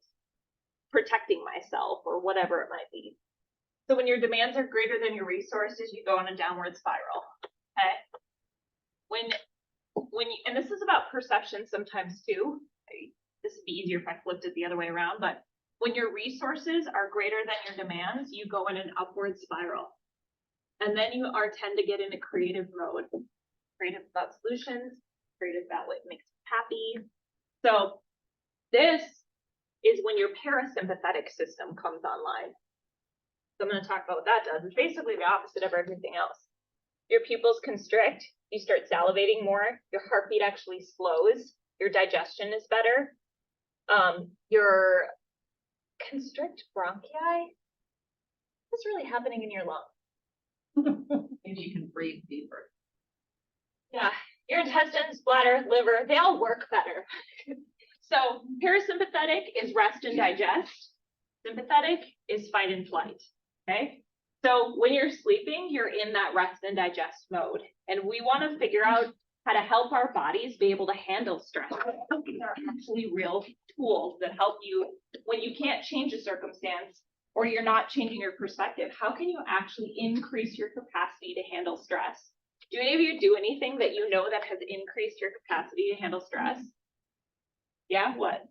[SPEAKER 1] protecting myself or whatever it might be. So when your demands are greater than your resources, you go on a downward spiral. Okay. When you, and this is about perception sometimes too. This would be easier if I flipped it the other way around, but when your resources are greater than your demands, you go in an upward spiral. And then you tend to get into creative mode. Creative about solutions, creative about what makes you happy. So this is when your parasympathetic system comes online. So I'm going to talk about what that does. It's basically the opposite of everything else. Your pupils constrict, you start salivating more, your heartbeat actually slows, your digestion is better. Your constrict bronchi, what's really happening in your lungs?
[SPEAKER 9] Maybe you can breathe deeper.
[SPEAKER 1] Yeah, your intestines, bladder, liver, they all work better. So parasympathetic is rest and digest. Sympathetic is fight and flight, okay? So when you're sleeping, you're in that rest and digest mode. And we want to figure out how to help our bodies be able to handle stress. These are actually real tools that help you when you can't change a circumstance or you're not changing your perspective. How can you actually increase your capacity to handle stress? Do any of you do anything that you know that has increased your capacity to handle stress? Yeah, what?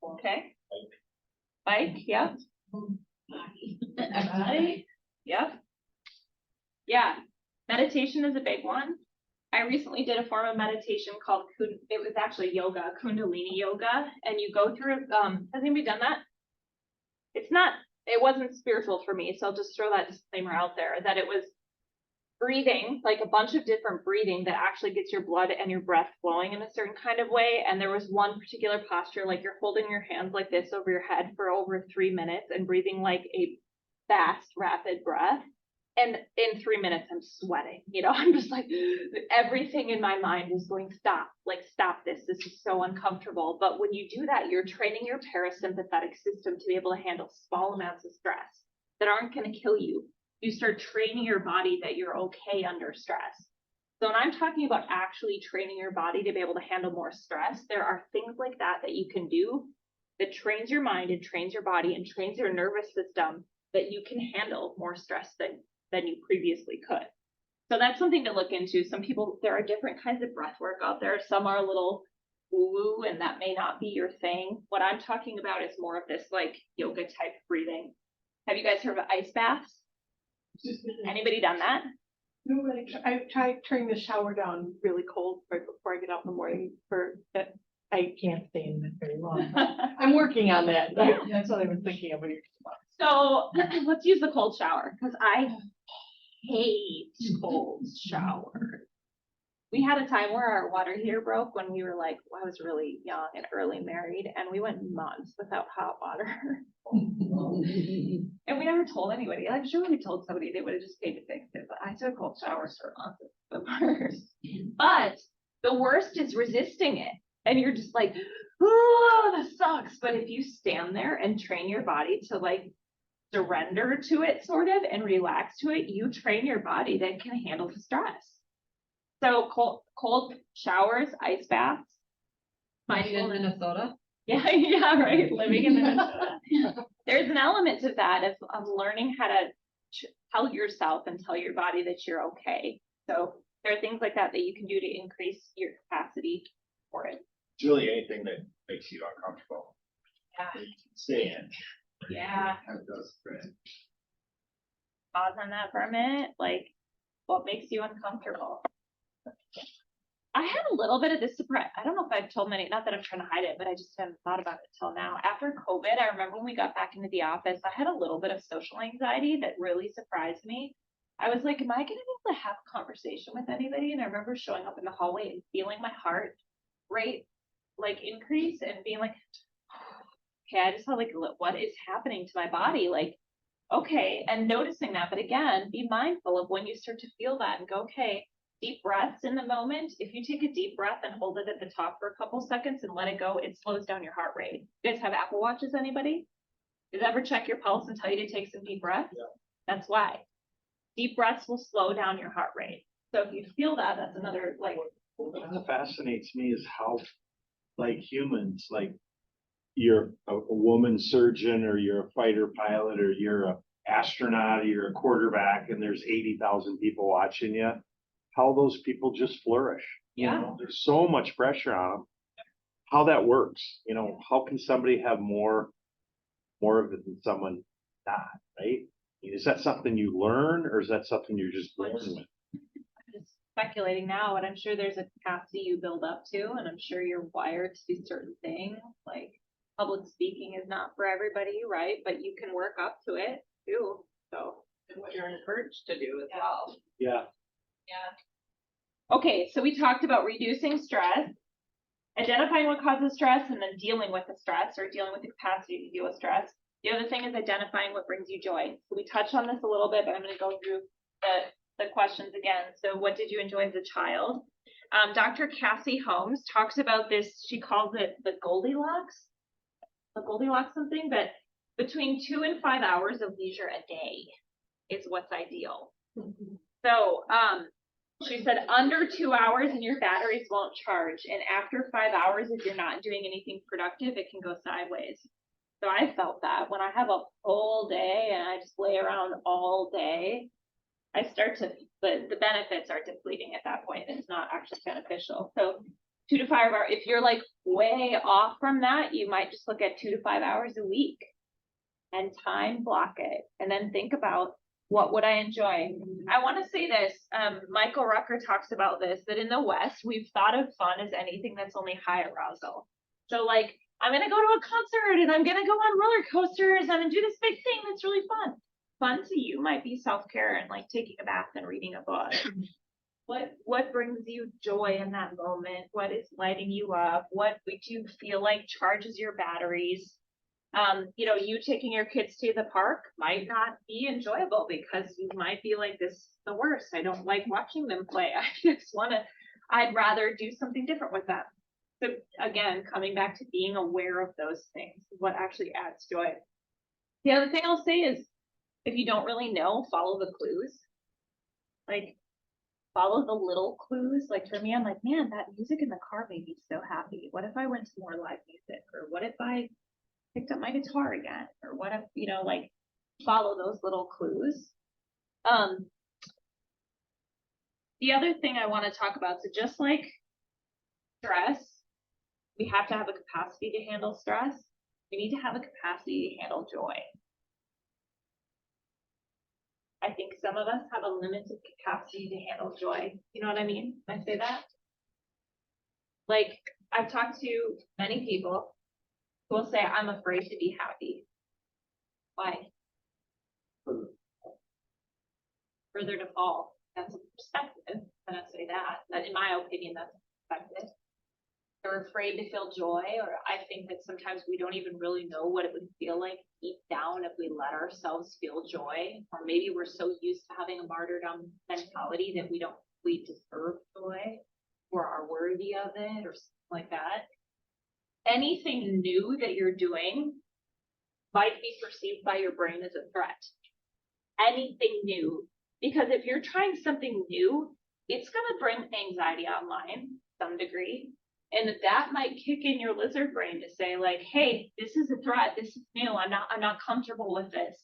[SPEAKER 1] Okay.
[SPEAKER 6] Like
[SPEAKER 1] Bike, yep. Body, yep. Yeah, meditation is a big one. I recently did a form of meditation called, it was actually yoga, Kundalini yoga, and you go through, has anybody done that? It wasn't spiritual for me, so I'll just throw that disclaimer out there, that it was breathing, like a bunch of different breathing that actually gets your blood and your breath flowing in a certain kind of way. And there was one particular posture, like you're holding your hands like this over your head for over 3 minutes and breathing like a fast, rapid breath. And in 3 minutes, I'm sweating, I'm just like, everything in my mind is going, stop this. This is so uncomfortable. But when you do that, you're training your parasympathetic system to be able to handle small amounts of stress that aren't going to kill you. You start training your body that you're okay under stress. So when I'm talking about actually training your body to be able to handle more stress, there are things like that you can do that trains your mind and trains your body and trains your nervous system that you can handle more stress than you previously could. So that's something to look into. Some people, there are different kinds of breath work out there. Some are a little woo-woo and that may not be your thing. What I'm talking about is more of this like yoga type breathing. Have you guys heard of ice baths? Anybody done that?
[SPEAKER 2] No, I tried turning the shower down really cold right before I get out in the morning for that. I can't stay in it very long. I'm working on that. That's what I was thinking of.
[SPEAKER 1] So let's use the cold shower because I hate cold showers. We had a time where our water heater broke when we were like, I was really young and early married, and we went months without hot water. And we never told anybody. I'm sure we told somebody, they would have just paid to fix it. But I took cold showers for months. It's the worst. But the worst is resisting it. And you're just like, oh, that sucks. But if you stand there and train your body to like surrender to it sort of and relax to it, you train your body that can handle the stress. So cold showers, ice baths.
[SPEAKER 9] Living in Minnesota.
[SPEAKER 1] Yeah, yeah, right. Living in Minnesota. There's an element of that of learning how to tell yourself and tell your body that you're okay. So there are things like that you can do to increase your capacity for it.
[SPEAKER 3] It's really anything that makes you uncomfortable.
[SPEAKER 1] Yeah.
[SPEAKER 3] that you can stay in.
[SPEAKER 1] Yeah.
[SPEAKER 3] That does great.
[SPEAKER 1] Pause on that for a minute. Like, what makes you uncomfortable? I had a little bit of this surprise. I don't know if I've told many, not that I'm trying to hide it, but I just haven't thought about it till now. After COVID, I remember when we got back into the office, I had a little bit of social anxiety that really surprised me. I was like, am I going to be able to have a conversation with anybody? And I remember showing up in the hallway and feeling my heart rate like increase and being like, okay, I just felt like, what is happening to my body? Like, okay, and noticing that. But again, be mindful of when you start to feel that and go, okay, deep breaths in the moment. If you take a deep breath and hold it at the top for a couple seconds and let it go, it slows down your heart rate. You guys have Apple Watches, anybody? Does ever check your pulse and tell you to take some deep breaths? Yeah. That's why. Deep breaths will slow down your heart rate. So if you feel that, that's another like.
[SPEAKER 6] What fascinates me is how, like humans, like you're a woman surgeon or you're a fighter pilot or you're a astronaut or you're a quarterback and there's 80,000 people watching you, how those people just flourish.
[SPEAKER 1] Yeah.
[SPEAKER 6] There's so much pressure on them. How that works, how can somebody have more of it than someone not, right? Is that something you learn or is that something you're just born with?
[SPEAKER 1] I'm just speculating now, and I'm sure there's a capacity you build up to, and I'm sure you're wired to do certain things. Like public speaking is not for everybody, right? But you can work up to it too. So
[SPEAKER 9] And what you're encouraged to do as well.
[SPEAKER 6] Yeah.
[SPEAKER 1] yeah. Okay, so we talked about reducing stress, identifying what causes stress, and then dealing with the stress or dealing with the capacity to deal with stress. The other thing is identifying what brings you joy. So we touched on this a little bit, but I'm going to go through the questions again. So what did you enjoy as a child? Dr. Cassie Holmes talks about this. She calls it the Goldilocks something, but between 2 and 5 hours of leisure a day is what's ideal. So she said under 2 hours and your batteries won't charge. And after 5 hours, if you're not doing anything productive, it can go sideways. So I felt that when I have a full day and I just lay around all day, I start to, the benefits are depleting at that point. It's not actually beneficial. So 2 to 5 hours, if you're like way off from that, you might just look at 2 to 5 hours a week. and time block it, and then think about what would I enjoy. I want to say this, Michael Rucker talks about this, that in the West, we've thought of fun as anything that's only high arousal. So like, I'm gonna go to a concert and I'm gonna go on roller coasters and I'm gonna do this big thing that's really fun. Fun to you might be self-care and like taking a bath and reading a book. What brings you joy in that moment? What is lighting you up? What would you feel like charges your batteries? You know, you taking your kids to the park might not be enjoyable because you might be like, this is the worst. I don't like watching them play. I'd rather do something different with them. So again, coming back to being aware of those things, what actually adds joy. The other thing I'll say is, if you don't really know, follow the clues. Like, follow the little clues. Like for me, I'm like, man, that music in the car made me so happy. What if I went to more live music? Or what if I picked up my guitar again? Or what if, you know, like follow those little clues. The other thing I want to talk about, so just like stress, we have to have a capacity to handle stress. We need to have a capacity to handle joy. I think some of us have a limited capacity to handle joy. You know what I mean when I say that? Like, I've talked to many people who will say, I'm afraid to be happy. Why? Further to fall. That's a perspective. I'm gonna say that in my opinion, that's a perspective. They're afraid to feel joy, or I think that sometimes we don't even really know what it would feel like deep down if we let ourselves feel joy, or maybe we're so used to having a martyrdom mentality that we don't really deserve joy or are worthy of it or something like that. Anything new that you're doing might be perceived by your brain as a threat. Anything new, because if you're trying something new, it's gonna bring anxiety online to some degree. And that might kick in your lizard brain to say like, hey, this is a threat, this is new, I'm not comfortable with this.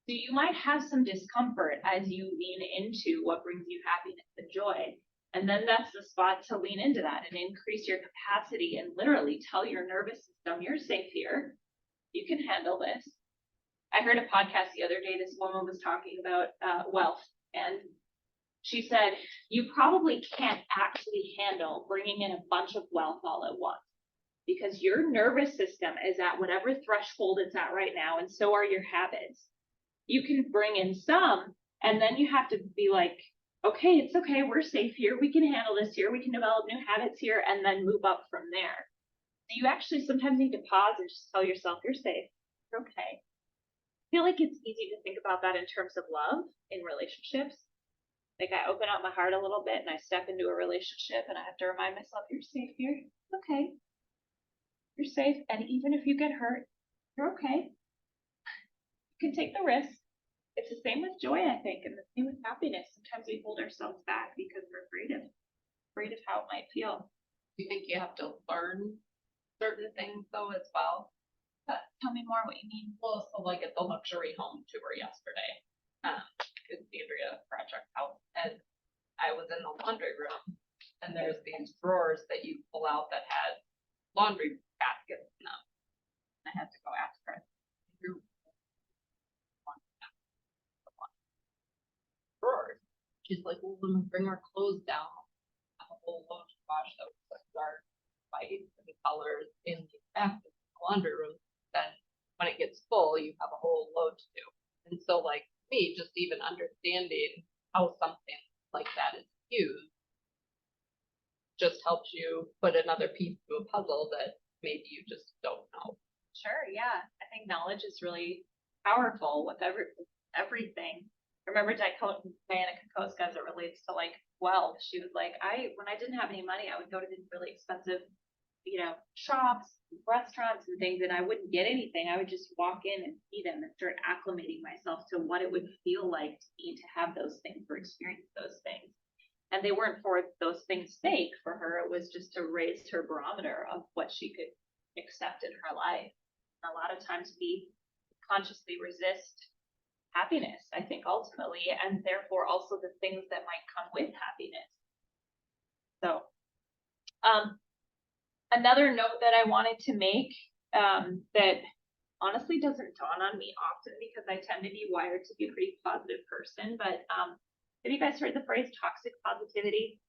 [SPEAKER 1] So you might have some discomfort as you lean into what brings you happiness and joy. And then that's the spot to lean into that and increase your capacity and literally tell your nervous system, you're safe here. You can handle this. I heard a podcast the other day, this woman was talking about wealth, and she said, you probably can't actually handle bringing in a bunch of wealth all at once because your nervous system is at whatever threshold it's at right now, and so are your habits. You can bring in some, and then you have to be like, okay, it's okay, we're safe here, we can handle this here, we can develop new habits here, and then move up from there. So you actually sometimes need to pause and just tell yourself, you're safe, you're okay. I feel like it's easy to think about that in terms of love in relationships. Like I open up my heart a little bit and I step into a relationship and I have to remind myself, you're safe here. Okay. You're safe. And even if you get hurt, you're okay. You can take the risk. It's the same with joy, I think, and the same with happiness. Sometimes we hold ourselves back because we're afraid of how it might feel.
[SPEAKER 9] Do you think you have to learn certain things though as well?
[SPEAKER 1] Tell me more what you mean.
[SPEAKER 9] Well, so like at the luxury home tour yesterday, it's Andrea Project House, and I was in the laundry room, and there's these drawers that you pull out that had laundry baskets in them. I had to go ask her. Drawers. She's like, well, when we bring our clothes down, I have a whole load to wash that was like dark white and colors in the baskets in the laundry room. Then when it gets full, you have a whole load to do. And so like me, just even understanding how something like that is used just helps you put another piece to a puzzle that maybe you just don't know.
[SPEAKER 1] Sure, yeah. I think knowledge is really powerful with everything. I remember Diana Kokoska, as it relates to like wealth. She was like, when I didn't have any money, I would go to these really expensive, shops, restaurants and things, and I wouldn't get anything. I would just walk in and see them and start acclimating myself to what it would feel like to me to have those things or experience those things. And they weren't for those things' sake for her. It was just to raise her barometer of what she could accept in her life. And a lot of times we consciously resist happiness, I think, ultimately, and therefore also the things that might come with happiness. So, another note that I wanted to make, that honestly doesn't dawn on me often because I tend to be wired to be a pretty positive person, but, have you guys heard the phrase toxic positivity?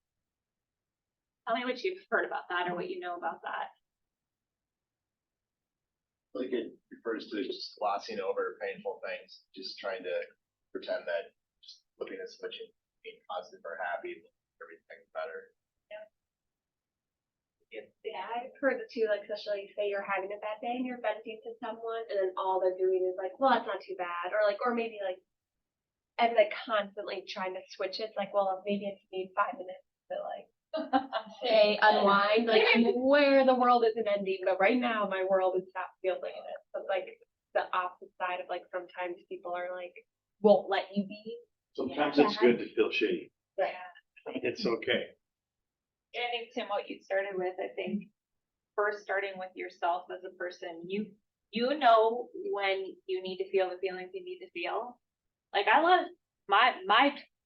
[SPEAKER 1] Tell me what you've heard about that or what you know about that.
[SPEAKER 3] Like it refers to just glossing over painful things, just trying to pretend that just looking at switching, being positive or happy, everything's better.
[SPEAKER 8] Yeah, I've heard it too, like, especially say you're having a bad day and you're venting to someone and then all they're doing is like, well, that's not too bad. Or like, or maybe like, and like constantly trying to switch it. It's like, well, maybe if you need 5 minutes to like say unwind, like where the world isn't ending, but right now my world is not feeling it. But like the opposite side of like sometimes people are like, won't let you be.
[SPEAKER 6] Sometimes it's good to feel shitty.
[SPEAKER 1] Yeah.
[SPEAKER 6] It's okay.
[SPEAKER 1] I think, Tim, what you started with, I think, first starting with yourself as a person, you know when you need to feel the feelings you need to feel. Like I love my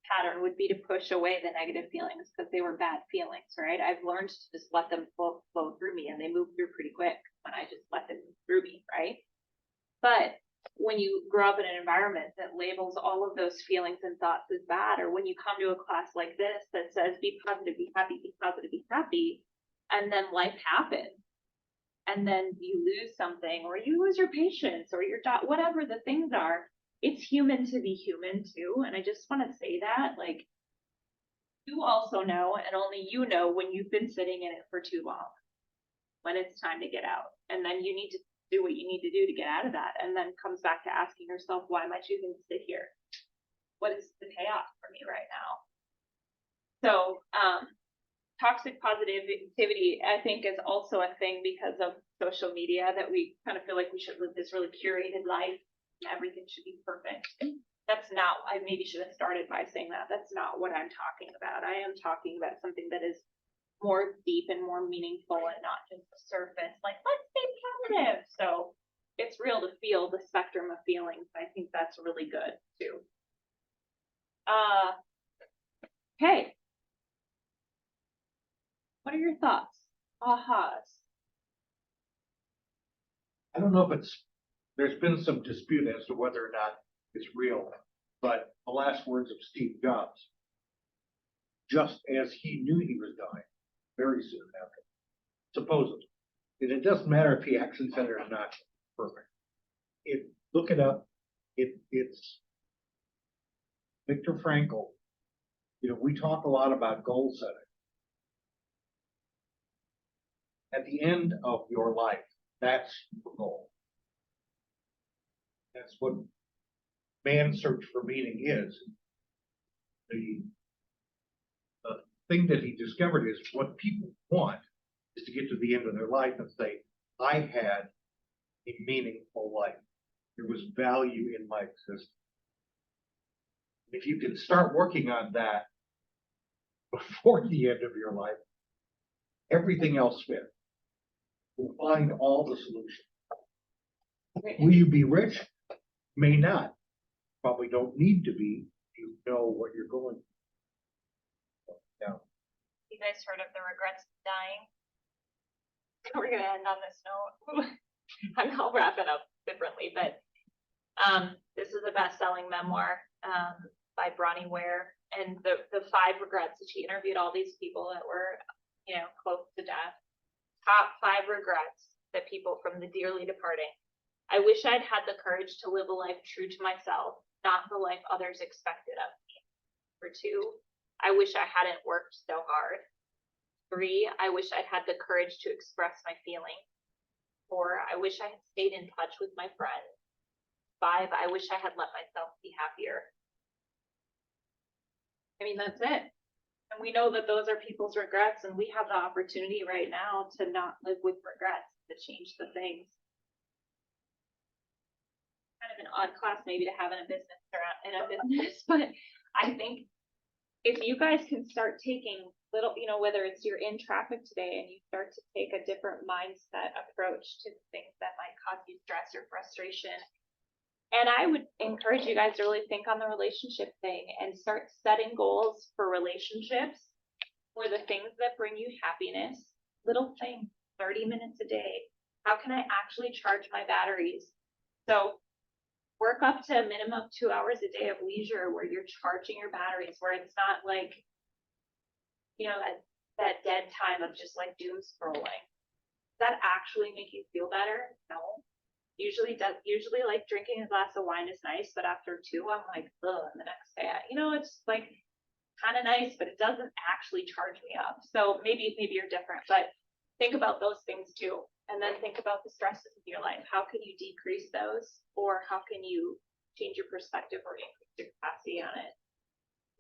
[SPEAKER 1] pattern would be to push away the negative feelings because they were bad feelings, right? I've learned to just let them flow through me and they move through pretty quick when I just let them move through me, right? But when you grow up in an environment that labels all of those feelings and thoughts as bad, or when you come to a class like this that says be positive, be happy, be positive, be happy, and then life happens, and then you lose something, or you lose your patience, or your whatever the things are, it's human to be human too. And I just want to say that, like, you also know, and only you know when you've been sitting in it for too long, when it's time to get out, and then you need to do what you need to do to get out of that, and then comes back to asking yourself, why am I choosing to sit here? What is the payoff for me right now? So, toxic positivity, I think, is also a thing because of social media, that we kind of feel like we should live this really curated life and everything should be perfect. That's not, I maybe should have started by saying that. That's not what I'm talking about. I am talking about something that is more deep and more meaningful and not just the surface, like, let's stay positive. So it's real to feel the spectrum of feelings. I think that's really good too. Okay. What are your thoughts? Ahas.
[SPEAKER 4] I don't know if there's been some dispute as to whether or not it's real, but the last words of Steve Jobs, just as he knew he was dying, very soon after, supposedly. And it doesn't matter if he actually said it or not, perfect. Look it up. It's Viktor Frankl. You know, we talk a lot about goal setting. At the end of your life, that's your goal. That's what man's search for meaning is. The thing that he discovered is what people want is to get to the end of their life and say, I had a meaningful life. There was value in my existence. If you can start working on that before the end of your life, everything else fits. You'll find all the solutions. Will you be rich? May not. Probably don't need to be. You know what you're going for. Yeah.
[SPEAKER 1] You guys heard of the regrets of dying? We're gonna end on this note. I'll wrap it up differently, but this is a best-selling memoir by Bronnie Ware, and the 5 regrets that she interviewed all these people that were, you know, close to death. Top 5 regrets that people from the dearly departing. I wish I'd had the courage to live a life true to myself, not the life others expected of me. For 2, I wish I hadn't worked so hard. 3, I wish I'd had the courage to express my feelings. 4, I wish I had stayed in touch with my friends. 5, I wish I had let myself be happier. I mean, that's it. And we know that those are people's regrets, and we have the opportunity right now to not live with regrets, to change the things. Kind of an odd class maybe to have in a business but I think if you guys can start taking little, you know, whether it's you're in traffic today and you start to take a different mindset approach to things that might cause you stress or frustration. And I would encourage you guys to really think on the relationship thing and start setting goals for relationships, for the things that bring you happiness, little things, 30 minutes a day. How can I actually charge my batteries So work up to a minimum of 2 hours a day of leisure where you're charging your batteries, where it's not like, that dead time of just like doom scrolling. Does that actually make you feel better? No. Usually like drinking a glass of wine is nice, but after 2, I'm like, ugh, and the next day, it's like kind of nice, but it doesn't actually charge me up. So maybe you're different, but think about those things too. And then think about the stresses in your life. How can you decrease those? Or how can you change your perspective or increase your capacity on it?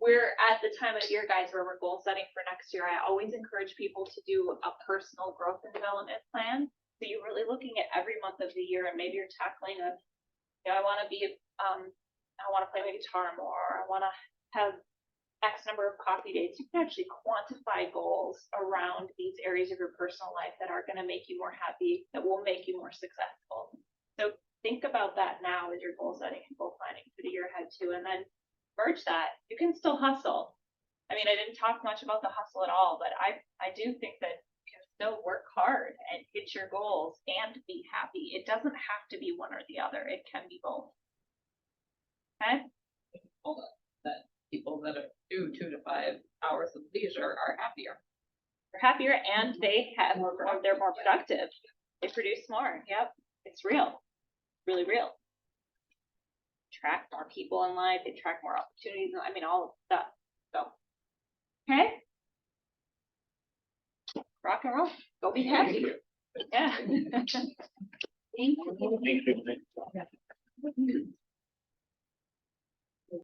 [SPEAKER 1] We're at the time of year, guys, where we're goal setting for next year. I always encourage people to do a personal growth and development plan. So you're really looking at every month of the year, and maybe you're tackling I want to I want to play my guitar more. I want to have X number of coffee dates. You can actually quantify goals around these areas of your personal life that are going to make you more happy, that will make you more successful. So think about that now as your goal setting and goal planning for the year ahead too, and then merge that. You can still hustle. I mean, I didn't talk much about the hustle at all, but I do think that you can still work hard and hit your goals and be happy. It doesn't have to be one or the other. It can be both. Okay?
[SPEAKER 9] People that do 2 to 5 hours of leisure are happier.
[SPEAKER 1] They're happier and they're more productive. They produce more. Yep. It's real. Really real. Attract more people in life, they attract more opportunities, I mean, all of the stuff. So, okay. Rock and roll. Go be happy. Yeah. Thank you.
[SPEAKER 6] Thank you.